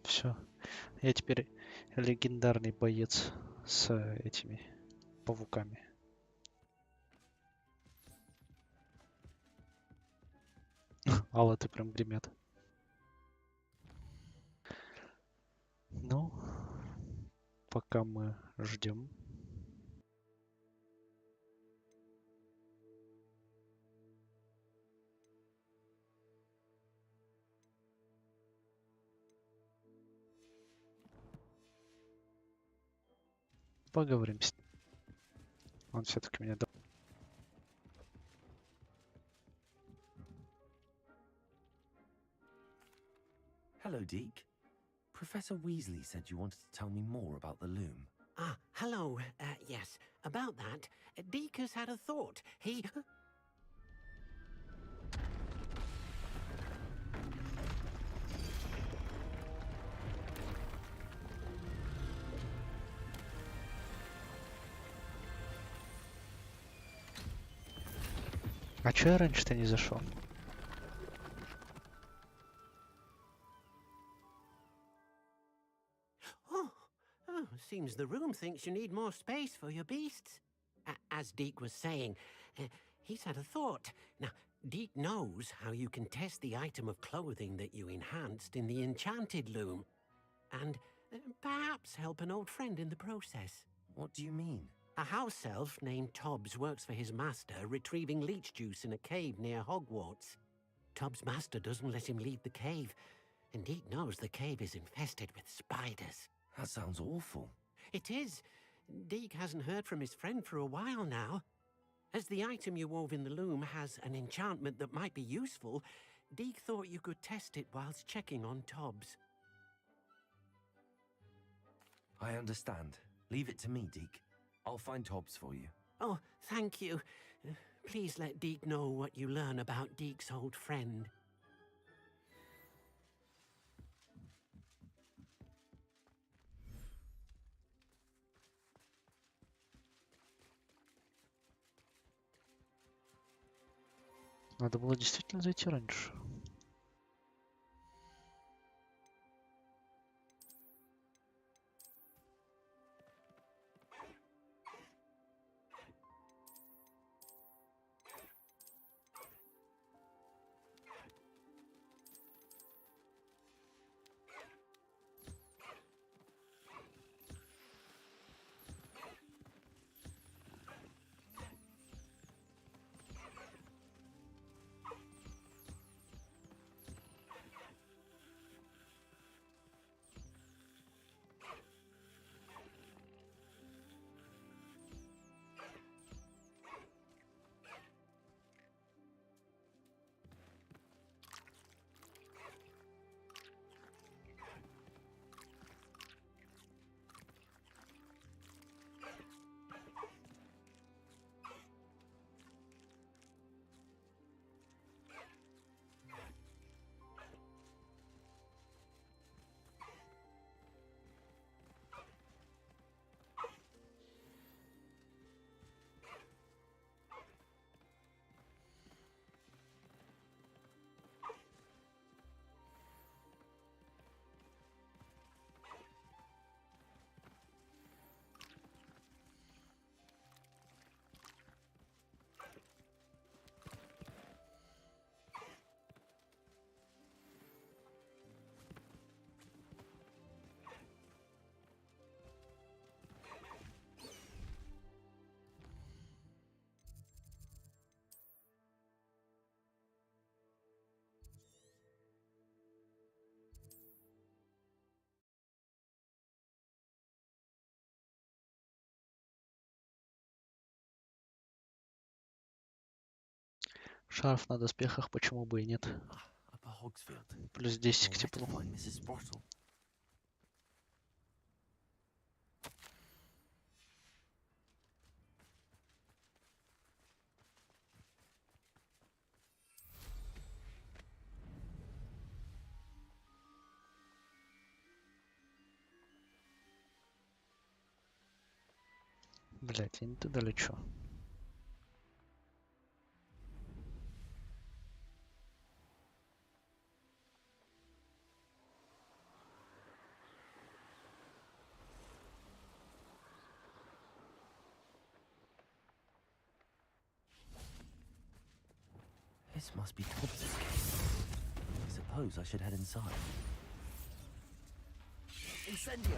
[SPEAKER 1] Все. Я теперь легендарный боец с этими пауками. Алла, ты прям гремят. Ну, пока мы ждем. Поговорим с ним. Он все-таки меня...
[SPEAKER 6] Hello, Deke. Professor Weasley said you wanted to tell me more about the loom.
[SPEAKER 10] Ah, hello. Yes, about that. Deke has had a thought. He...
[SPEAKER 1] А чё я раньше-то не зашел?
[SPEAKER 10] Oh, seems the room thinks you need more space for your beasts. As Deke was saying, he's had a thought. Now, Deke knows how you can test the item of clothing that you enhanced in the enchanted loom. And perhaps help an old friend in the process.
[SPEAKER 6] What do you mean?
[SPEAKER 10] A house elf named Tobbs works for his master, retrieving leech juice in a cave near Hogwarts. Tobbs' master doesn't let him leave the cave, and Deke knows the cave is infested with spiders.
[SPEAKER 6] That sounds awful.
[SPEAKER 10] It is. Deke hasn't heard from his friend for a while now. As the item you wove in the loom has an enchantment that might be useful, Deke thought you could test it whilst checking on Tobbs.
[SPEAKER 6] I understand. Leave it to me, Deke. I'll find Tobbs for you.
[SPEAKER 10] Oh, thank you. Please let Deke know what you learn about Deke's old friend.
[SPEAKER 1] Надо было действительно зайти раньше. Шарф на доспехах, почему бы и нет.
[SPEAKER 6] Upper Hogsfield.
[SPEAKER 1] Плюс 10 к
[SPEAKER 6] Where to
[SPEAKER 1] теплу.
[SPEAKER 6] find Mrs. Sprottle?
[SPEAKER 1] Блять, я не туда лечу.
[SPEAKER 6] This must be Tobbs' cave. I suppose I should head inside. Incendio!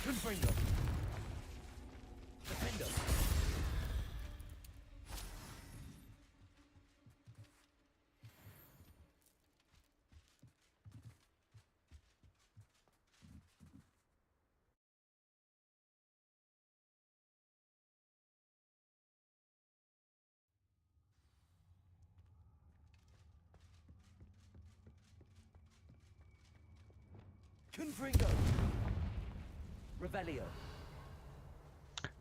[SPEAKER 6] Confringo! Defendo! Confringo! Revelio!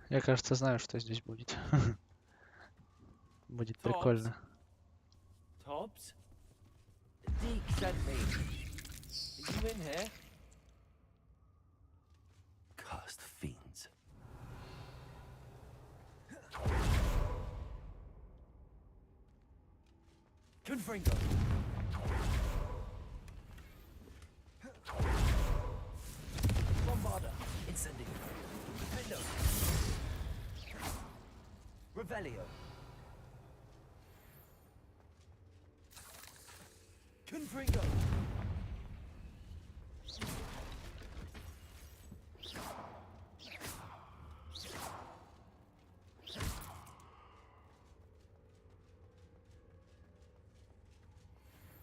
[SPEAKER 1] Я, кажется, знаю, что здесь будет. Будет
[SPEAKER 6] Tobbs?
[SPEAKER 1] прикольно.
[SPEAKER 6] Tobbs? Deke sent me. Are you in here? Cursed fiends. Confringo. Bombarda. Incendio. Defendo. Revelio. Confringo.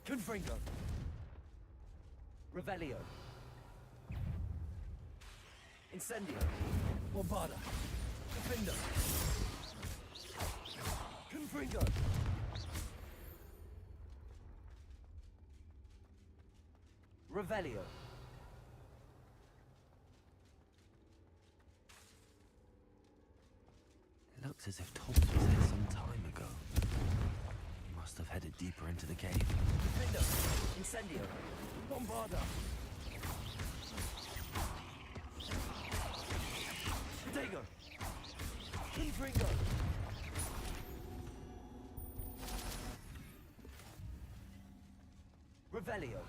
[SPEAKER 6] Confringo. Revelio. Incendio. Bombarda. Defendo. Confringo. Revelio. It looks as if Thomas was here some time ago. He must have headed deeper into the cave. Defendo. Incendio. Bombarda. Protego. Confringo. Revelio.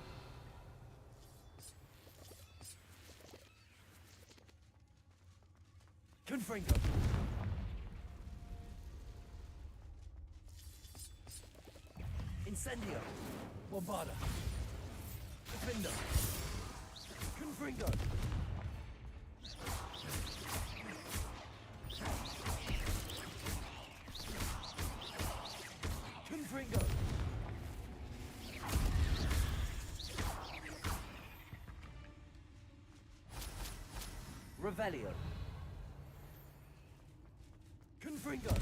[SPEAKER 6] Confringo. Incendio. Bombarda. Defendo. Confringo. Confringo. Revelio. Confringo.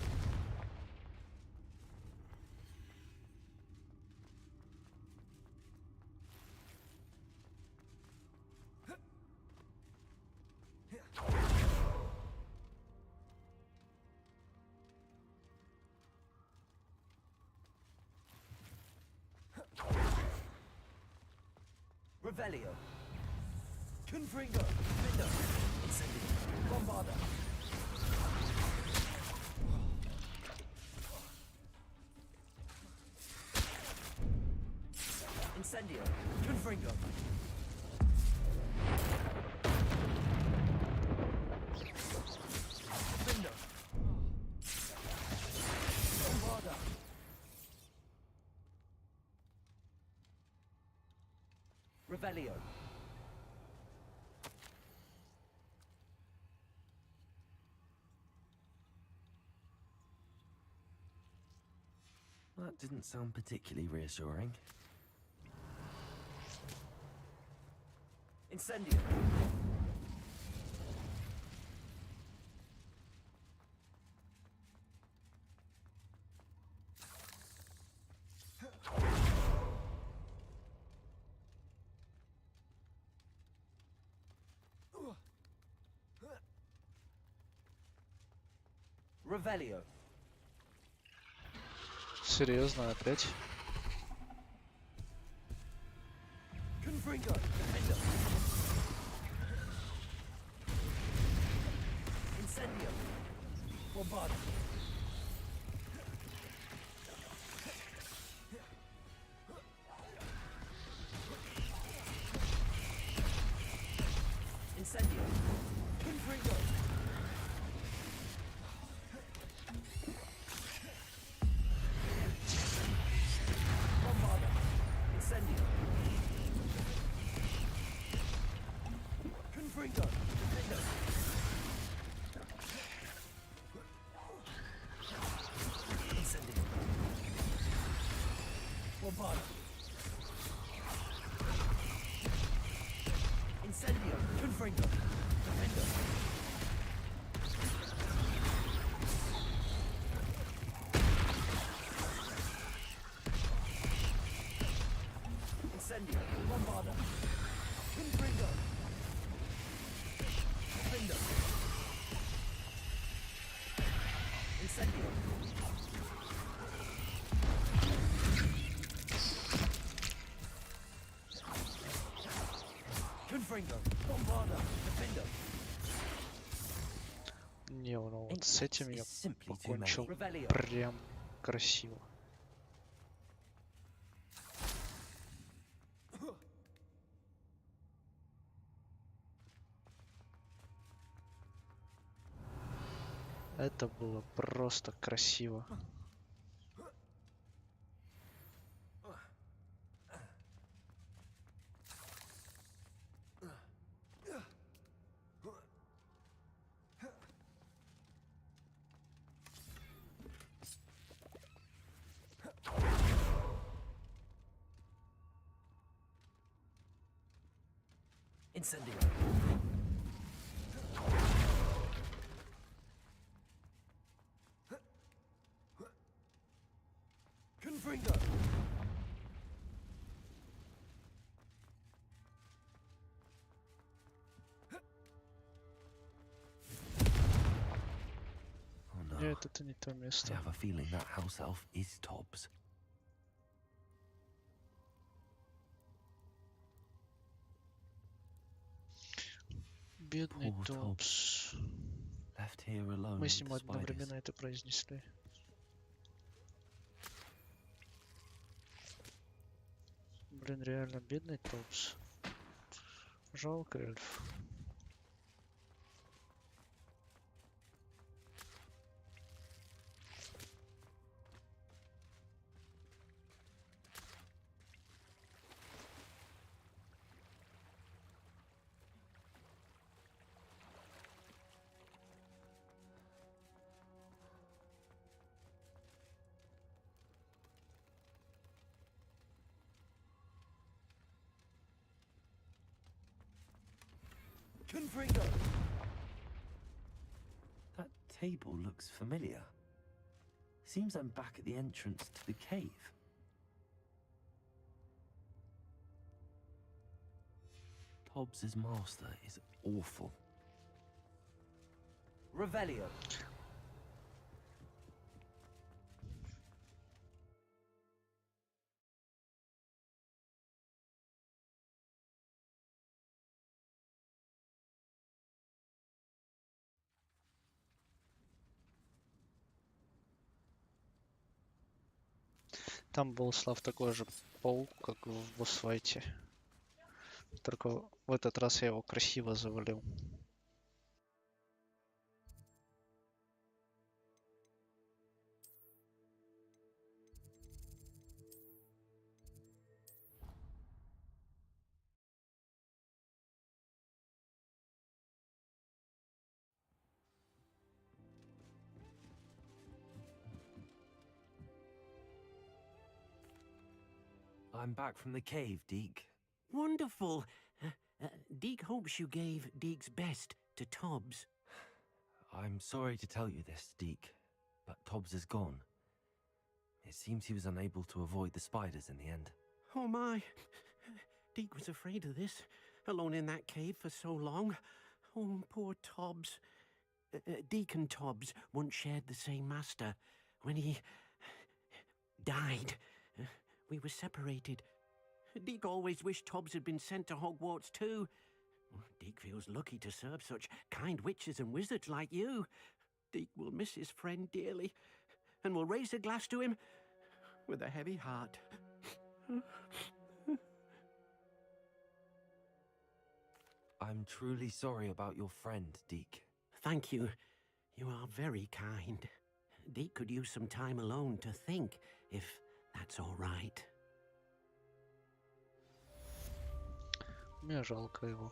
[SPEAKER 6] Revelio. Confringo. Defendo. Incendio. Bombarda. Incendio. Confringo. Defendo. Bombarda. Revelio. That didn't sound particularly reassuring. Incendio. Revelio.
[SPEAKER 1] Серьезно, опять?
[SPEAKER 6] Confringo. Defendo. Incendio. Bombarda. Incendio. Confringo. Bombarda. Incendio. Confringo. Defendo. Incendio. Bombarda. Incendio. Confringo. Defendo. Incendio. Bombarda. Confringo. Defendo. Incendio. Confringo. Bombarda. Defendo.
[SPEAKER 1] Не, ну вот с этим я
[SPEAKER 6] It's simply too
[SPEAKER 1] покончил
[SPEAKER 6] many. Revelio.
[SPEAKER 1] прям красиво. Это было просто красиво.
[SPEAKER 6] Incendiary. Confringo. Oh no.
[SPEAKER 1] Нет, это не то
[SPEAKER 6] I
[SPEAKER 1] место.
[SPEAKER 6] have a feeling that house elf is Tobbs.
[SPEAKER 1] Бедный
[SPEAKER 6] Poor
[SPEAKER 1] Топс.
[SPEAKER 6] Left here alone
[SPEAKER 1] Мы
[SPEAKER 6] with
[SPEAKER 1] с ним
[SPEAKER 6] the spiders.
[SPEAKER 1] одновременно это произнесли. Блин, реально, бедный Топс. Жалко эльф.
[SPEAKER 6] Confringo. That table looks familiar. Seems I'm back at the entrance to the cave. Tobbs's master is awful. Revelio.
[SPEAKER 1] Там был, Слав, такой же паук, как в босс-файте. Только в этот раз я его красиво завалил.
[SPEAKER 6] I'm back from the cave, Deke.
[SPEAKER 10] Wonderful. Deke hopes you gave Deke's best to Tobbs.
[SPEAKER 6] I'm sorry to tell you this, Deke, but Tobbs is gone. It seems he was unable to avoid the spiders in the end.
[SPEAKER 10] Oh my. Deke was afraid of this, alone in that cave for so long. Oh, poor Tobbs. Deke and Tobbs once shared the same master. When he died, we were separated. Deke always wished Tobbs had been sent to Hogwarts too. Deke feels lucky to serve such kind witches and wizards like you. Deke will miss his friend dearly, and will raise a glass to him with a heavy heart.
[SPEAKER 6] I'm truly sorry about your friend, Deke.
[SPEAKER 10] Thank you. You are very kind. Deke could use some time alone to think, if that's all right.
[SPEAKER 1] Мне жалко его.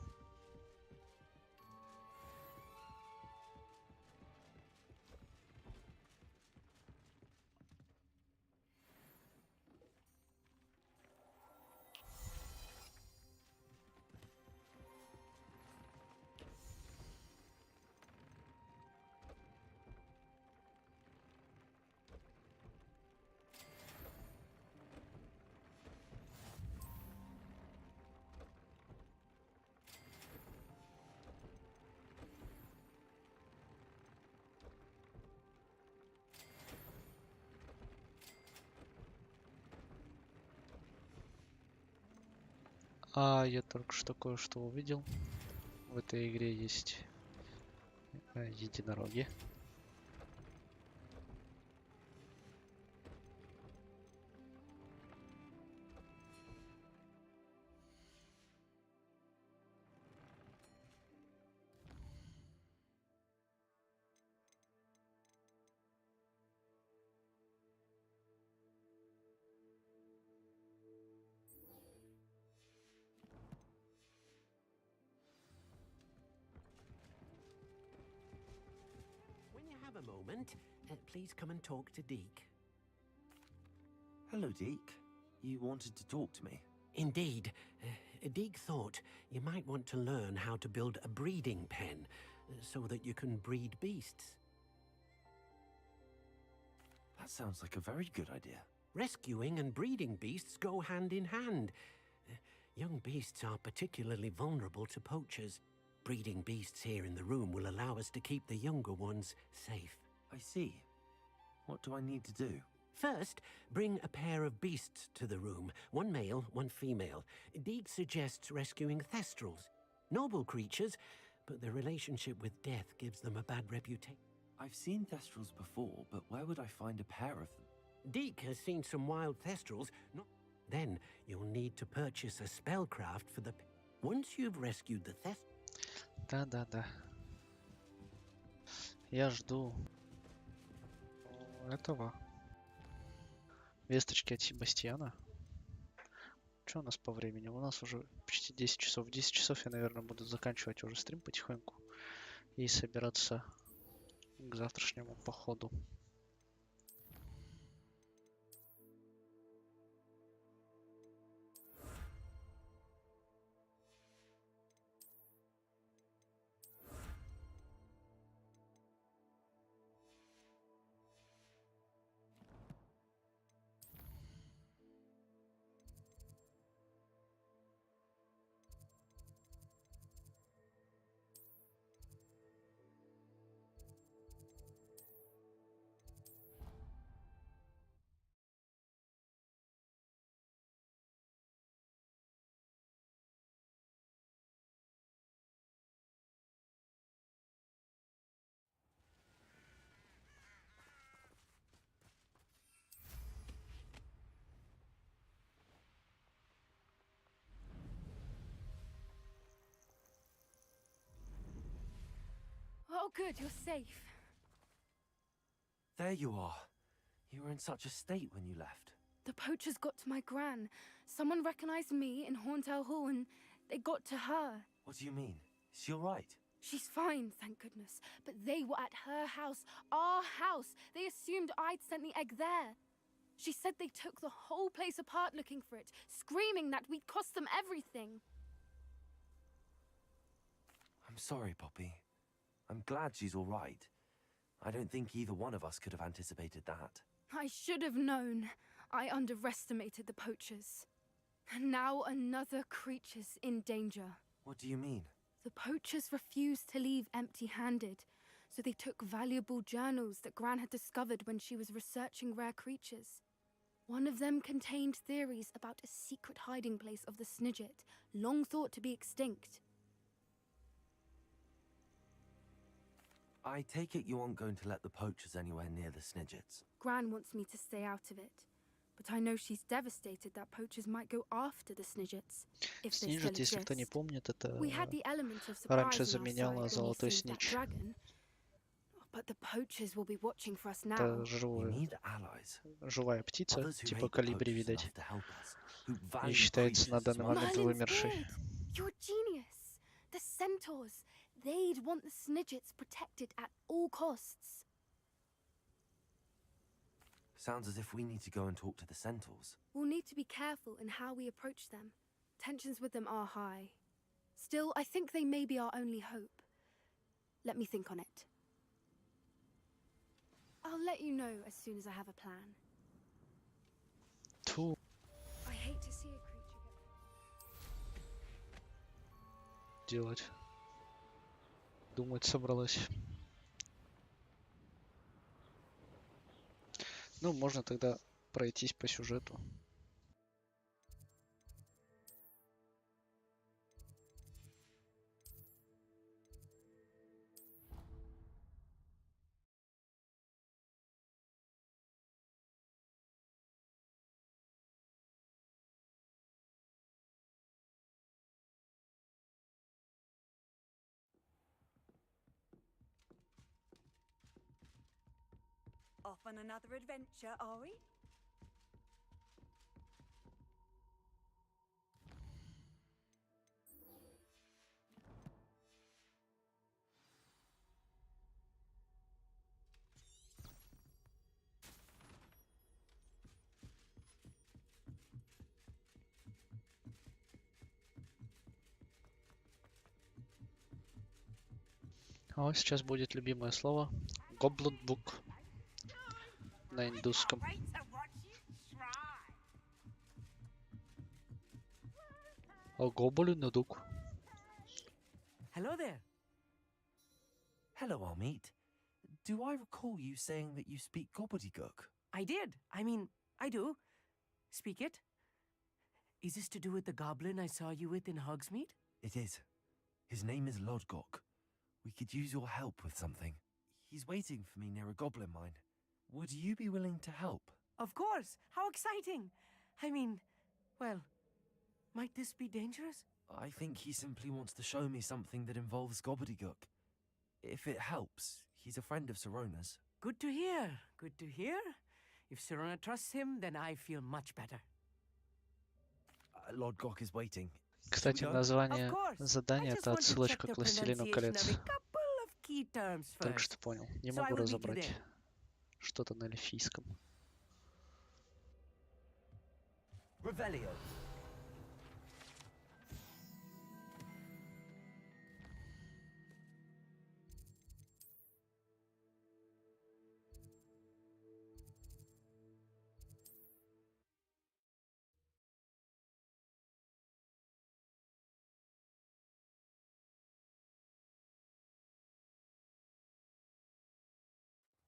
[SPEAKER 1] Я только что кое-что увидел. В этой игре есть единороги.
[SPEAKER 10] have a moment, please come and talk to Deke.
[SPEAKER 6] Hello, Deke. You wanted to talk to me?
[SPEAKER 10] Indeed. Deke thought you might want to learn how to build a breeding pen so that you can breed beasts.
[SPEAKER 6] That sounds like a very good idea.
[SPEAKER 10] Rescuing and breeding beasts go hand in hand. Young beasts are particularly vulnerable to poachers. Breeding beasts here in the room will allow us to keep the younger ones safe.
[SPEAKER 6] I see. What do I need to do?
[SPEAKER 10] First, bring a pair of beasts to the room. One male, one female. Deke suggests rescuing thestrals. Noble creatures, but their relationship with death gives them a bad reputation.
[SPEAKER 6] I've seen thestrals before, but where would I find a pair of them?
[SPEAKER 10] Deke has seen some wild thestrals. Then you'll need to purchase a spellcraft for the... Once you've rescued the
[SPEAKER 1] Да. Я жду этого. Весточки от Себастьяна. Что у нас по времени? У нас уже почти 10 часов. В 10 часов я, наверное, буду заканчивать уже стрим потихоньку. И собираться к завтрашнему походу.
[SPEAKER 5] Oh, good, you're safe.
[SPEAKER 6] There you are. You were in such a state when you left.
[SPEAKER 5] The poachers got to my gran. Someone recognized me in Horntail Hall and they got to her.
[SPEAKER 6] What do you mean? Is she all right?
[SPEAKER 5] She's fine, thank goodness. But they were at her house, our house. They assumed I'd sent the egg there. She said they took the whole place apart looking for it, screaming that we'd cost them everything.
[SPEAKER 6] I'm sorry, Poppy. I'm glad she's all right. I don't think either one of us could have anticipated that.
[SPEAKER 5] I should have known. I underestimated the poachers. And now another creature's in danger.
[SPEAKER 6] What do you mean?
[SPEAKER 5] The poachers refused to leave empty-handed, so they took valuable journals that Gran had discovered when she was researching rare creatures. One of them contained theories about a secret hiding place of the Snidget, long thought to be extinct.
[SPEAKER 6] I take it you aren't going to let the poachers anywhere near the Snidgets.
[SPEAKER 5] Gran wants me to stay out of it, but I know she's devastated that poachers might go after the Snidgets, if they still
[SPEAKER 1] Снижет, если кто не
[SPEAKER 5] exist.
[SPEAKER 1] помнит, это
[SPEAKER 5] We had the element of
[SPEAKER 1] раньше
[SPEAKER 5] surprise on our
[SPEAKER 1] заменяло
[SPEAKER 5] side when we
[SPEAKER 1] золотой
[SPEAKER 5] saved that
[SPEAKER 1] снич.
[SPEAKER 5] dragon. But the poachers will be watching for us now.
[SPEAKER 1] Это
[SPEAKER 6] We need allies.
[SPEAKER 1] живая птица,
[SPEAKER 6] Others who
[SPEAKER 1] типа
[SPEAKER 6] hate the
[SPEAKER 1] колибри,
[SPEAKER 6] poachers
[SPEAKER 1] видать.
[SPEAKER 6] enough to help us, who
[SPEAKER 1] И
[SPEAKER 6] value
[SPEAKER 1] считается на
[SPEAKER 6] creatures as
[SPEAKER 1] данный
[SPEAKER 6] much
[SPEAKER 1] момент
[SPEAKER 6] as...
[SPEAKER 5] Merlin's
[SPEAKER 1] вымершей.
[SPEAKER 5] good. You're a genius. The centaurs. They'd want the Snidgets protected at all costs.
[SPEAKER 6] Sounds as if we need to go and talk to the centaurs.
[SPEAKER 5] We'll need to be careful in how we approach them. Tensions with them are high. Still, I think they may be our only hope. Let me think on it. I'll let you know as soon as I have a plan.
[SPEAKER 1] Тьфу.
[SPEAKER 5] I hate to see a creature get...
[SPEAKER 1] Делать. Думать собралась. Ну, можно тогда пройтись по сюжету.
[SPEAKER 11] Off on another adventure, are we?
[SPEAKER 1] О, сейчас будет любимое слово. Гоблудбук на индусском. А гоблин дук.
[SPEAKER 7] Hello there.
[SPEAKER 6] Hello, Armeet. Do I recall you saying that you speak gobbledygook?
[SPEAKER 7] I did. I mean, I do. Speak it. Is this to do with the goblin I saw you with in Hogsmeade?
[SPEAKER 6] It is. His name is Lodgok. We could use your help with something. He's waiting for me near a goblin mine. Would you be willing to help?
[SPEAKER 7] Of course. How exciting. I mean, well, might this be dangerous?
[SPEAKER 6] I think he simply wants to show me something that involves gobbledygook. If it helps, he's a friend of Sirona's.
[SPEAKER 7] Good to hear. Good to hear. If Sirona trusts him, then I feel much better.
[SPEAKER 6] Lodgok is waiting.
[SPEAKER 1] Кстати, название задания — это отсылочка к «Властелину колец». Только что понял. Не могу разобрать. Что-то на эльфийском.
[SPEAKER 6] Revelio.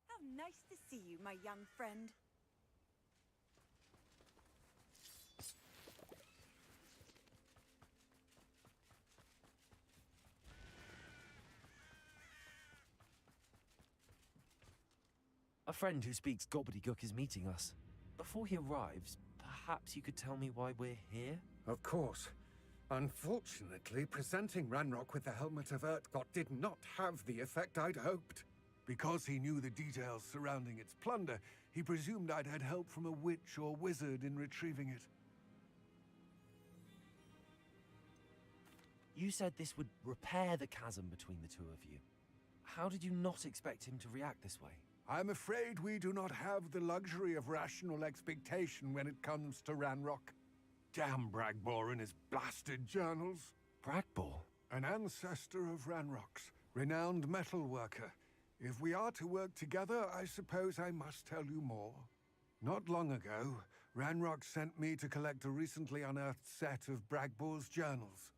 [SPEAKER 11] How nice to see you, my young friend.
[SPEAKER 6] A friend who speaks gobbledygook is meeting us. Before he arrives, perhaps you could tell me why we're here?
[SPEAKER 4] Of course. Unfortunately, presenting Ranrock with the Helmet of Urtkot did not have the effect I'd hoped. Because he knew the details surrounding its plunder, he presumed I'd had help from a witch or wizard in retrieving it.
[SPEAKER 6] You said this would repair the chasm between the two of you. How did you not expect him to react this way?
[SPEAKER 4] I'm afraid we do not have the luxury of rational expectation when it comes to Ranrock. Damn Bragbor and his blasted journals.
[SPEAKER 6] Bragbor?
[SPEAKER 4] An ancestor of Ranrock's, renowned metalworker. If we are to work together, I suppose I must tell you more. Not long ago, Ranrock sent me to collect a recently unearthed set of Bragbor's journals.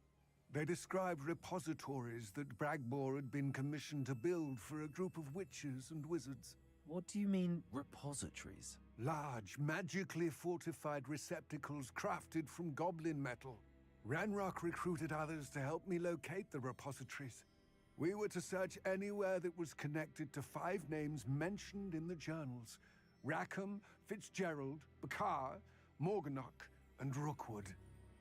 [SPEAKER 4] They described repositories that Bragbor had been commissioned to build for a group of witches and wizards.
[SPEAKER 6] What do you mean, repositories?
[SPEAKER 4] Large, magically fortified receptacles crafted from goblin metal. Ranrock recruited others to help me locate the repositories. We were to search anywhere that was connected to 5 names mentioned in the journals: Rackham, Fitzgerald, Bakar, Morganach, and Rookwood.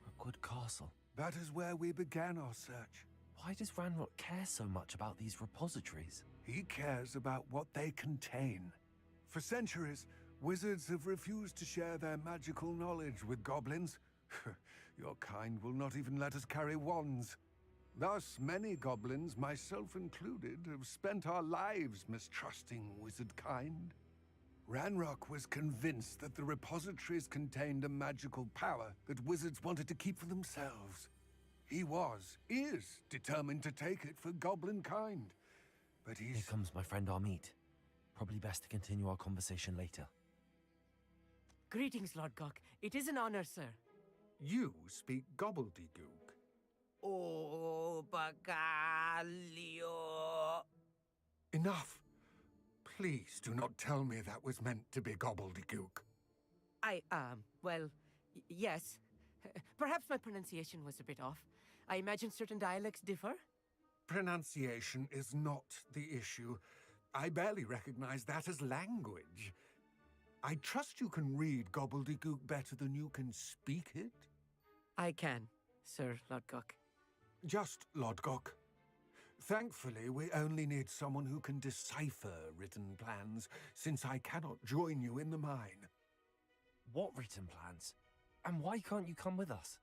[SPEAKER 6] Rookwood Castle.
[SPEAKER 4] That is where we began our search.
[SPEAKER 6] Why does Ranrock care so much about these repositories?
[SPEAKER 4] He cares about what they contain. For centuries, wizards have refused to share their magical knowledge with goblins. Your kind will not even let us carry wands. Thus, many goblins, myself included, have spent our lives mistrusting wizard kind. Ranrock was convinced that the repositories contained a magical power that wizards wanted to keep for themselves. He is determined to take it for goblin kind. But
[SPEAKER 6] Here comes my friend Armeet. Probably best to continue our conversation later.
[SPEAKER 7] Greetings, Lodgok. It is an honor, sir.
[SPEAKER 4] You speak gobbledygook.
[SPEAKER 10] Oh, Bagalio.
[SPEAKER 4] Enough. Please do not tell me that was meant to be gobbledygook.
[SPEAKER 7] Well, yes. Perhaps my pronunciation was a bit off. I imagine certain dialects differ.
[SPEAKER 4] Pronunciation is not the issue. I barely recognize that as language. I trust you can read gobbledygook better than you can speak it?
[SPEAKER 7] I can, Sir Lodgok.
[SPEAKER 4] Just Lodgok. Thankfully, we only need someone who can decipher written plans, since I cannot join you in the mine.
[SPEAKER 6] What written plans? And why can't you come with us?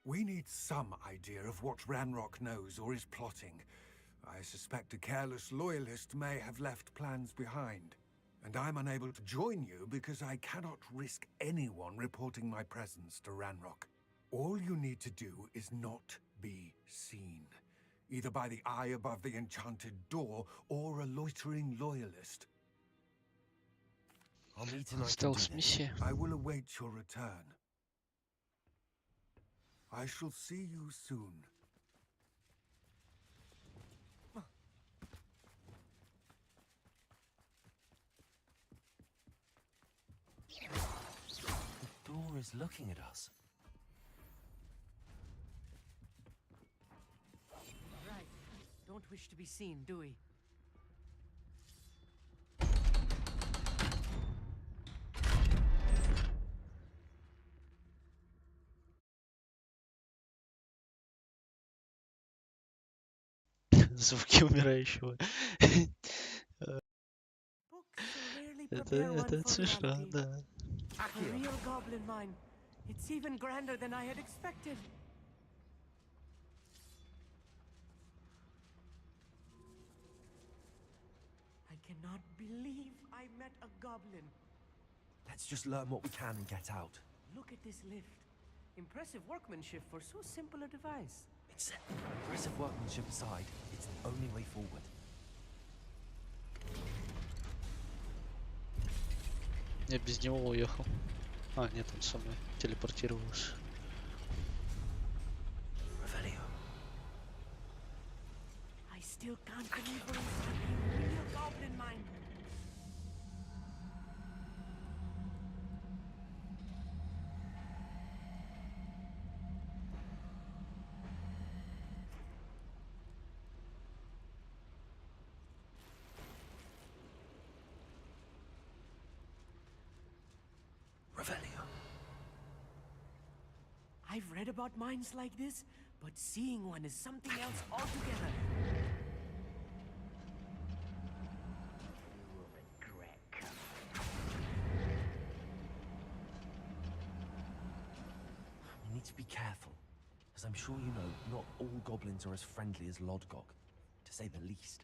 [SPEAKER 4] We need some idea of what Ranrock knows or is plotting. I suspect a careless loyalist may have left plans behind. And I'm unable to join you because I cannot risk anyone reporting my presence to Ranrock. All you need to do is not be seen. either by the eye above the enchanted door or a loitering loyalist.
[SPEAKER 6] I'll meet and I can do this.
[SPEAKER 1] Стелс-миссия.
[SPEAKER 4] I will await your return. I shall see you soon.
[SPEAKER 6] The door is looking at us.
[SPEAKER 7] Right. Don't wish to be seen, do we?
[SPEAKER 1] Звуки умирающего.
[SPEAKER 7] Books so rarely
[SPEAKER 1] Это
[SPEAKER 7] prepare one for
[SPEAKER 1] смешно,
[SPEAKER 7] reality.
[SPEAKER 1] да.
[SPEAKER 7] A real goblin mine. It's even grander than I had expected. I cannot believe I met a goblin.
[SPEAKER 6] Let's just learn what we can and get out.
[SPEAKER 7] Look at this lift. Impressive workmanship for so simple a device.
[SPEAKER 6] It's impressive workmanship aside, it's the only way forward.
[SPEAKER 1] Я без него уехал. А, нет, он со мной телепортировался.
[SPEAKER 6] Revelio.
[SPEAKER 7] I still can't believe we're in a real goblin mine.
[SPEAKER 6] Revelio.
[SPEAKER 7] I've read about mines like this, but seeing one is something else altogether.
[SPEAKER 10] You will regret coming.
[SPEAKER 6] We need to be careful, as I'm sure you know, not all goblins are as friendly as Lodgok, to say the least.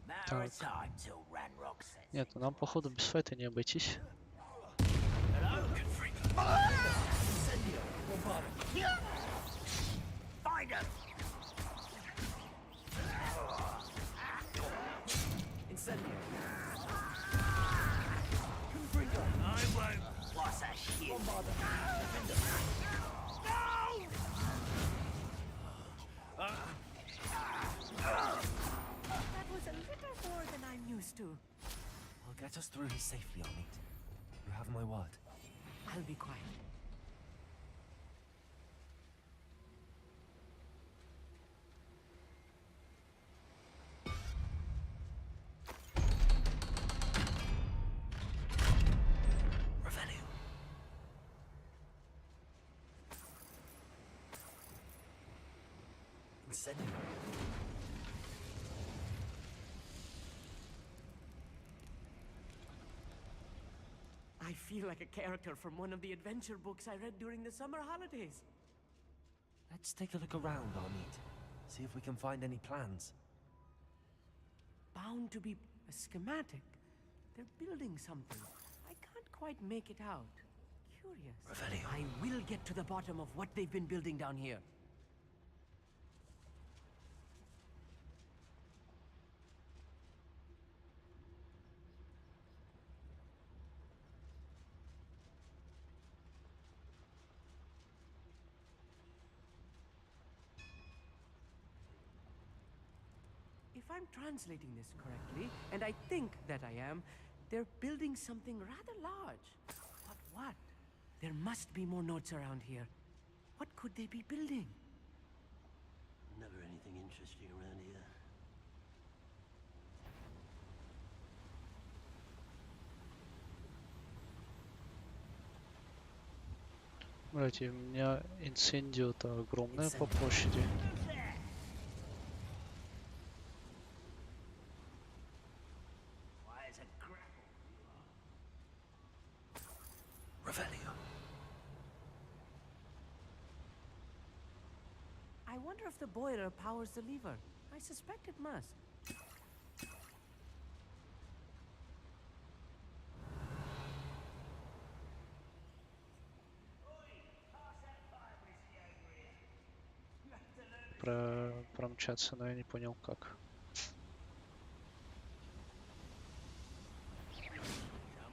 [SPEAKER 10] Matter of time till Ranrock says.
[SPEAKER 1] Нет, ну нам походу без файта не обойтись.
[SPEAKER 10] Hello? Find him!
[SPEAKER 7] Incendio.
[SPEAKER 10] I won't. What's a shit?
[SPEAKER 7] That was a little more than I'm used to.
[SPEAKER 6] I'll get us through here safely, Amit. You have my word.
[SPEAKER 7] I'll be quiet.
[SPEAKER 6] Revelio. Incendio.
[SPEAKER 7] I feel like a character from one of the adventure books I read during the summer holidays.
[SPEAKER 6] Let's take a look around, Amit. See if we can find any plans.
[SPEAKER 7] Bound to be a schematic. They're building something. I can't quite make it out. Curious.
[SPEAKER 6] Revelio.
[SPEAKER 7] I will get to the bottom of what they've been building down here. If I'm translating this correctly, and I think that I am, they're building something rather large. But what? There must be more notes around here. What could they be building?
[SPEAKER 12] Never anything interesting around here.
[SPEAKER 1] Братья, у меня инцендио-то огромное по площади.
[SPEAKER 6] Revelio.
[SPEAKER 7] I wonder if the boiler powers the lever. I suspect it must.
[SPEAKER 1] промчаться, но я не понял как.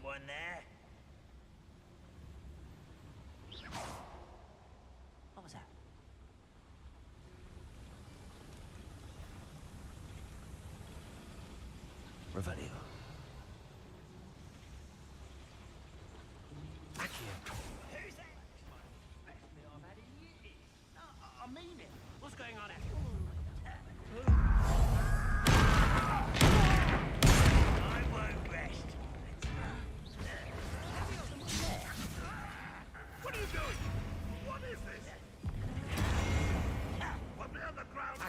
[SPEAKER 13] Someone there? What was that?
[SPEAKER 6] Revelio.
[SPEAKER 13] Who's that? Best meal I've had in years. No, I mean it. What's going on out I won't rest.
[SPEAKER 9] What are you doing? What is this? Put me on the ground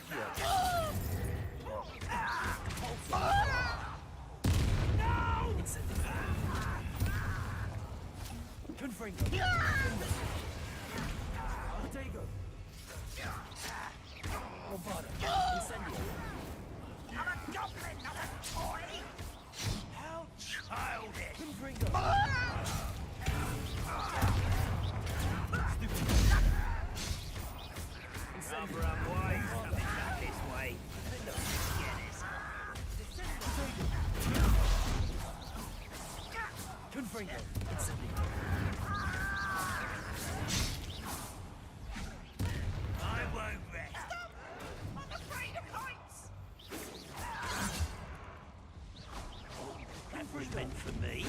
[SPEAKER 6] Confringo. Potato. Roboto. Incendio.
[SPEAKER 13] I'm a goblin, not a toy! How childish!
[SPEAKER 6] Confringo.
[SPEAKER 13] Number unwise coming back this way. Get this.
[SPEAKER 6] Confringo. Incendio.
[SPEAKER 13] I won't rest. Stop! I'm afraid of heights! That was meant for me.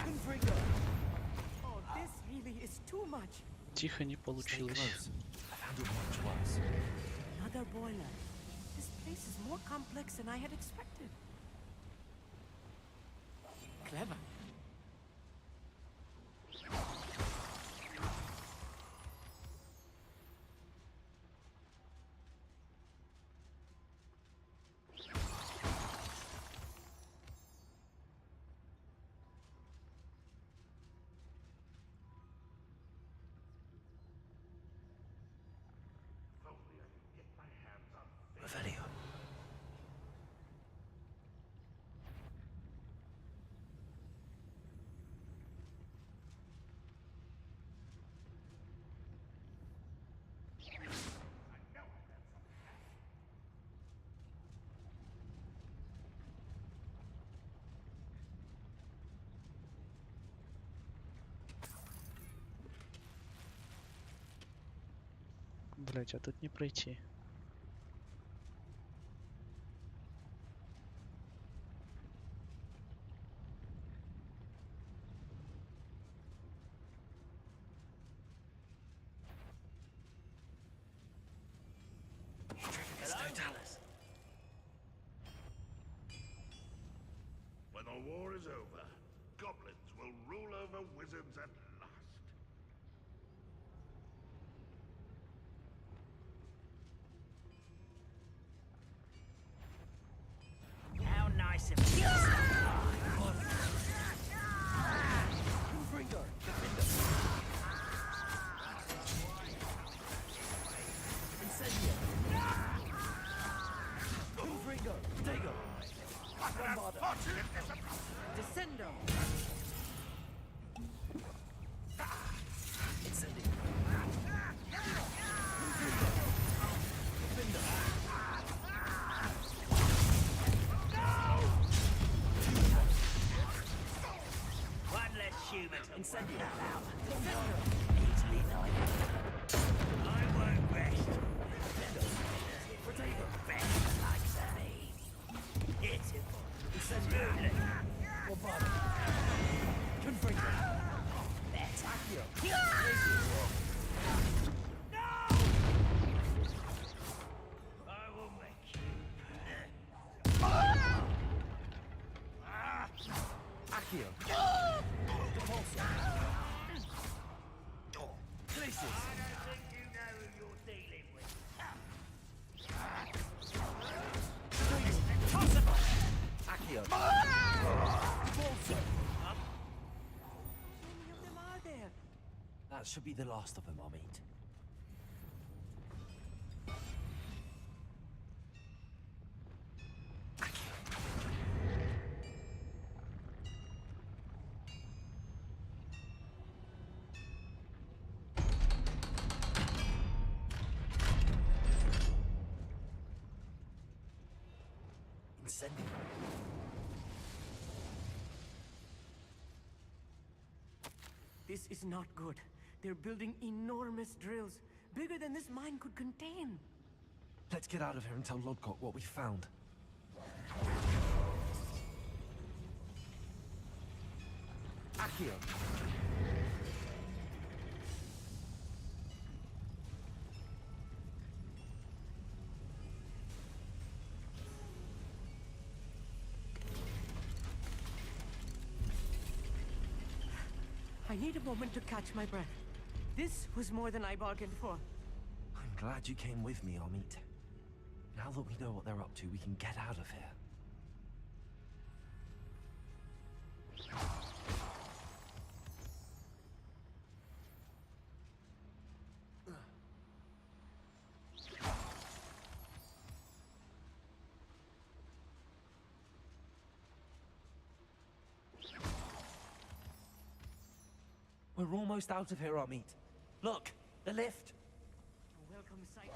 [SPEAKER 6] Confringo.
[SPEAKER 11] Oh, this really is too much.
[SPEAKER 1] Тихо, не получилось.
[SPEAKER 6] I found it much worse.
[SPEAKER 11] Another boiler. This place is more complex than I had expected.
[SPEAKER 7] Clever.
[SPEAKER 6] Revelio.
[SPEAKER 1] Блять, а тут не пройти.
[SPEAKER 9] When the war is over, goblins will rule over wizards at last.
[SPEAKER 13] How nice of you.
[SPEAKER 6] Confringo. Incendio. Confringo. Potato.
[SPEAKER 11] Descendo.
[SPEAKER 6] Incendio.
[SPEAKER 13] One less human.
[SPEAKER 6] Incendio.
[SPEAKER 13] Easily knighted. I won't rest.
[SPEAKER 6] Potato.
[SPEAKER 13] Best likes me. Pitiful.
[SPEAKER 6] Incendio. Roboto. Confringo. Accio.
[SPEAKER 13] I will make you.
[SPEAKER 6] Accio. Depulso. Glacius.
[SPEAKER 13] I don't think you know who you're dealing with.
[SPEAKER 6] Impossible. Accio. Depulso.
[SPEAKER 11] How many of them are there?
[SPEAKER 6] That should be the last of them, I'll meet. descending.
[SPEAKER 11] This is not good. They're building enormous drills, bigger than this mine could contain.
[SPEAKER 6] Let's get out of here and tell Lodgok what we found. Accio!
[SPEAKER 11] I need a moment to catch my breath. This was more than I bargained for.
[SPEAKER 6] I'm glad you came with me, Amit. Now that we know what they're up to, we can get out of here. We're almost out of here, Amit. Look, the lift.
[SPEAKER 11] A welcome sight.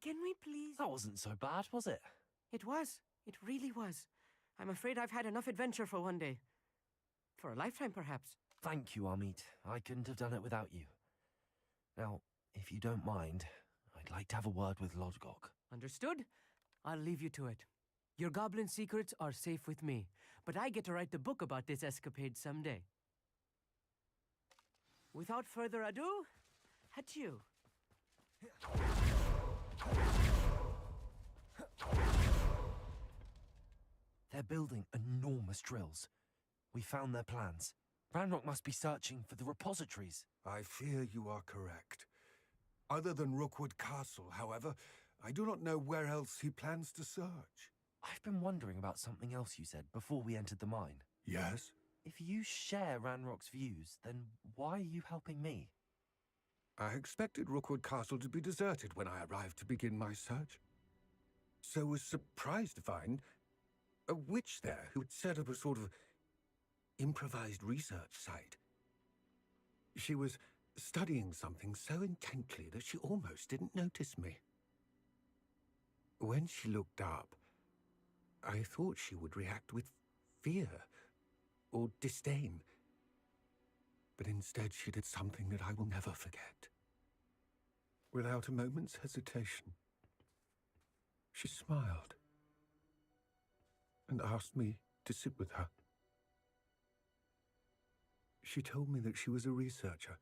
[SPEAKER 11] Can we please?
[SPEAKER 6] That wasn't so bad, was it?
[SPEAKER 11] It was. It really was. I'm afraid I've had enough adventure for one day. For a lifetime, perhaps.
[SPEAKER 6] Thank you, Amit. I couldn't have done it without you. Now, if you don't mind, I'd like to have a word with Lodgok.
[SPEAKER 11] Understood? I'll leave you to it. Your goblin secrets are safe with me, but I get to write the book about this escapade someday. Without further ado, adieu.
[SPEAKER 6] They're building enormous drills. We found their plans. Ranrock must be searching for the repositories.
[SPEAKER 4] I fear you are correct. Other than Rookwood Castle, however, I do not know where else he plans to search.
[SPEAKER 6] I've been wondering about something else you said before we entered the mine.
[SPEAKER 4] Yes?
[SPEAKER 6] If you share Ranrock's views, then why are you helping me?
[SPEAKER 4] I expected Rookwood Castle to be deserted when I arrived to begin my search. So was surprised to find a witch there who had set up a sort of improvised research site. She was studying something so intently that she almost didn't notice me. When she looked up, I thought she would react with fear or disdain. But instead she did something that I will never forget. Without a moment's hesitation, she smiled and asked me to sit with her. She told me that she was a researcher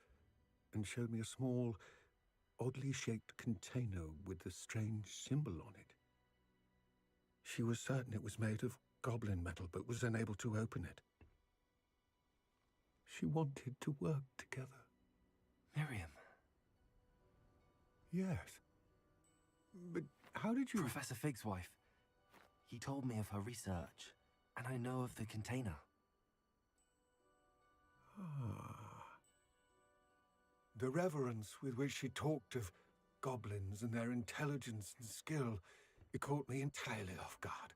[SPEAKER 4] and showed me a small, oddly shaped container with a strange symbol on it. She was certain it was made of goblin metal, but was unable to open it. She wanted to work together.
[SPEAKER 6] Miriam.
[SPEAKER 4] Yes. But how did you...
[SPEAKER 6] Professor Fig's wife. He told me of her research, and I know of the container.
[SPEAKER 4] The reverence with which she talked of goblins and their intelligence and skill, it caught me entirely off guard.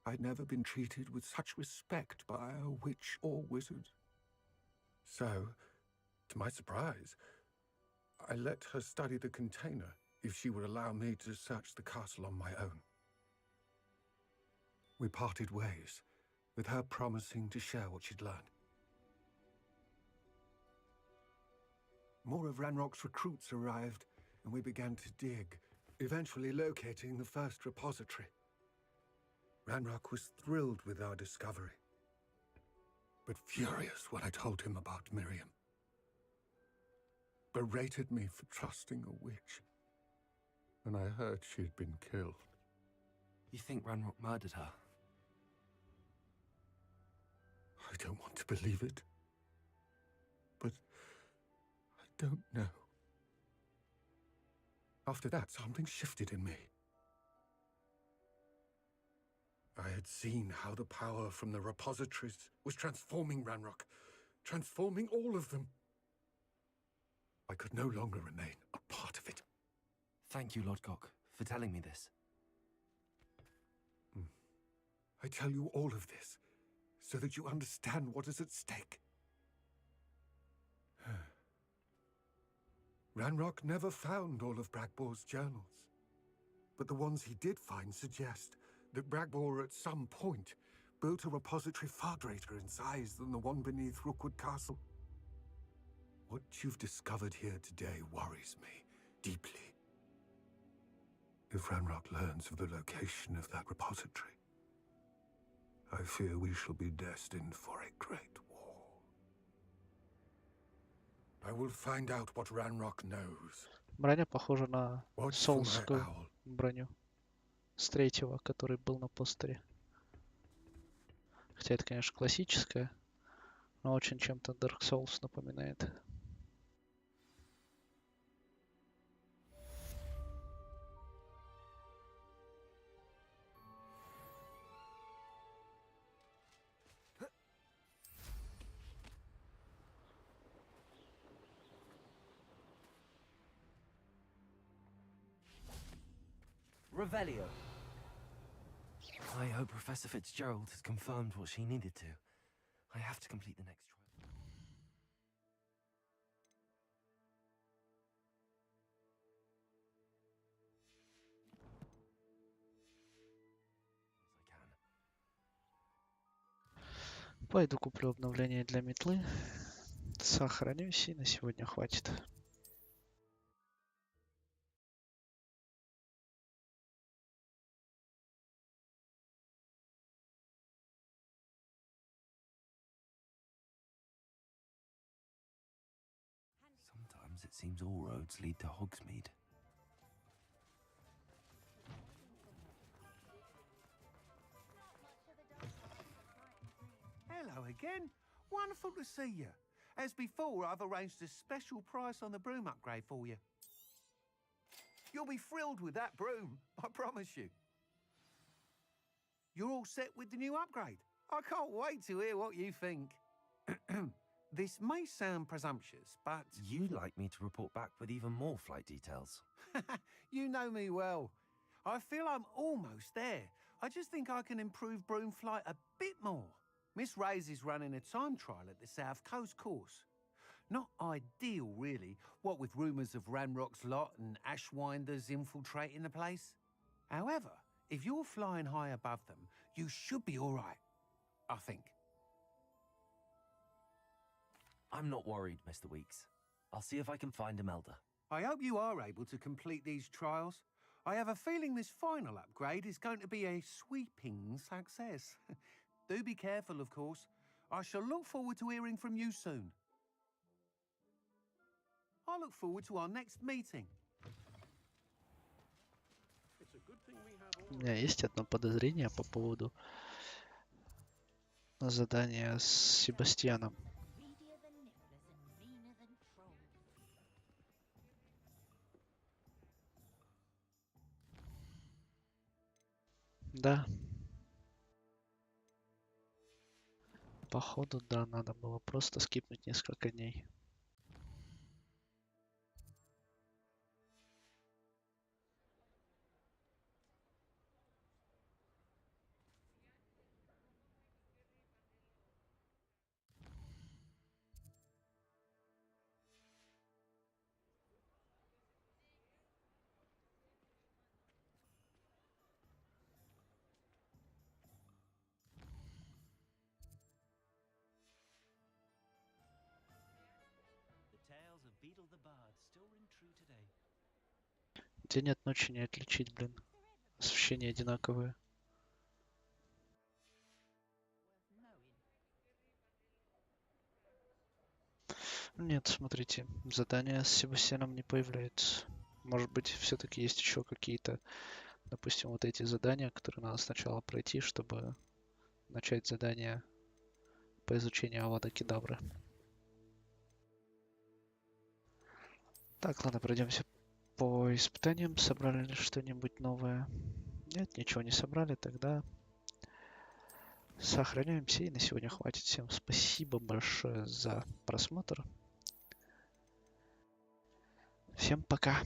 [SPEAKER 4] I'd never been treated with such respect by a witch or wizard. So, to my surprise, I let her study the container if she would allow me to search the castle on my own. We parted ways, with her promising to share what she'd learned. More of Ranrock's recruits arrived, and we began to dig, eventually locating the first repository. Ranrock was thrilled with our discovery, but furious when I told him about Miriam. Berated me for trusting a witch, and I heard she had been killed.
[SPEAKER 6] You think Ranrock murdered her?
[SPEAKER 4] I don't want to believe it, but I don't know. After that, something shifted in me. I had seen how the power from the repositories was transforming Ranrock, transforming all of them. I could no longer remain a part of it.
[SPEAKER 6] Thank you, Lodgok, for telling me this.
[SPEAKER 4] I tell you all of this so that you understand what is at stake. Ranrock never found all of Bragbor's journals, but the ones he did find suggest that Bragbor at some point built a repository far greater in size than the one beneath Rookwood Castle. What you've discovered here today worries me deeply. If Ranrock learns of the location of that repository, I fear we shall be destined for a great war. I will find out what Ranrock knows.
[SPEAKER 1] Броня похожа на
[SPEAKER 4] Watch for my
[SPEAKER 1] солскую
[SPEAKER 4] owl.
[SPEAKER 1] броню с третьего, который был на постере. Хотя это, конечно, классическая, но очень чем-то Dark Souls напоминает.
[SPEAKER 6] Revelio. I hope Professor Fitzgerald has confirmed what she needed to. I have to complete the next trial. Yes, I can.
[SPEAKER 1] Пойду куплю обновление для метлы. Сохранюсь, и на сегодня хватит.
[SPEAKER 6] Sometimes it seems all roads lead to Hogsmeade.
[SPEAKER 4] Hello again. Wonderful to see you. As before, I've arranged a special price on the broom upgrade for you. You'll be thrilled with that broom, I promise you. You're all set with the new upgrade. I can't wait to hear what you think. This may sound presumptuous, but...
[SPEAKER 6] You'd like me to report back with even more flight details.
[SPEAKER 4] You know me well. I feel I'm almost there. I just think I can improve broom flight a bit more. Miss Ray's is running a time trial at the South Coast course. Not ideal, really, what with rumours of Ranrock's lot and Ashwinders infiltrating the place. However, if you're flying high above them, you should be all right, I think.
[SPEAKER 6] I'm not worried, Mr. Weeks. I'll see if I can find Imelda.
[SPEAKER 4] I hope you are able to complete these trials. I have a feeling this final upgrade is going to be a sweeping success. Do be careful, of course. I shall look forward to hearing from you soon. I look forward to our next meeting.
[SPEAKER 1] У меня есть одно подозрение по поводу задания с Себастьяном. Да. Походу, да, надо было просто скипнуть несколько дней. День от ночи не отличить, блин. Освещения одинаковые. Нет, смотрите, задания с Себастьяном не появляются. Может быть, все-таки есть еще какие-то, допустим, вот эти задания, которые надо сначала пройти, чтобы начать задание по изучению Авада Кедавры. Так, ладно, пройдемся по испытаниям. Собрали ли что-нибудь новое? Нет, ничего не собрали, тогда сохраняемся, и на сегодня хватит. Всем спасибо большое за просмотр. Всем пока.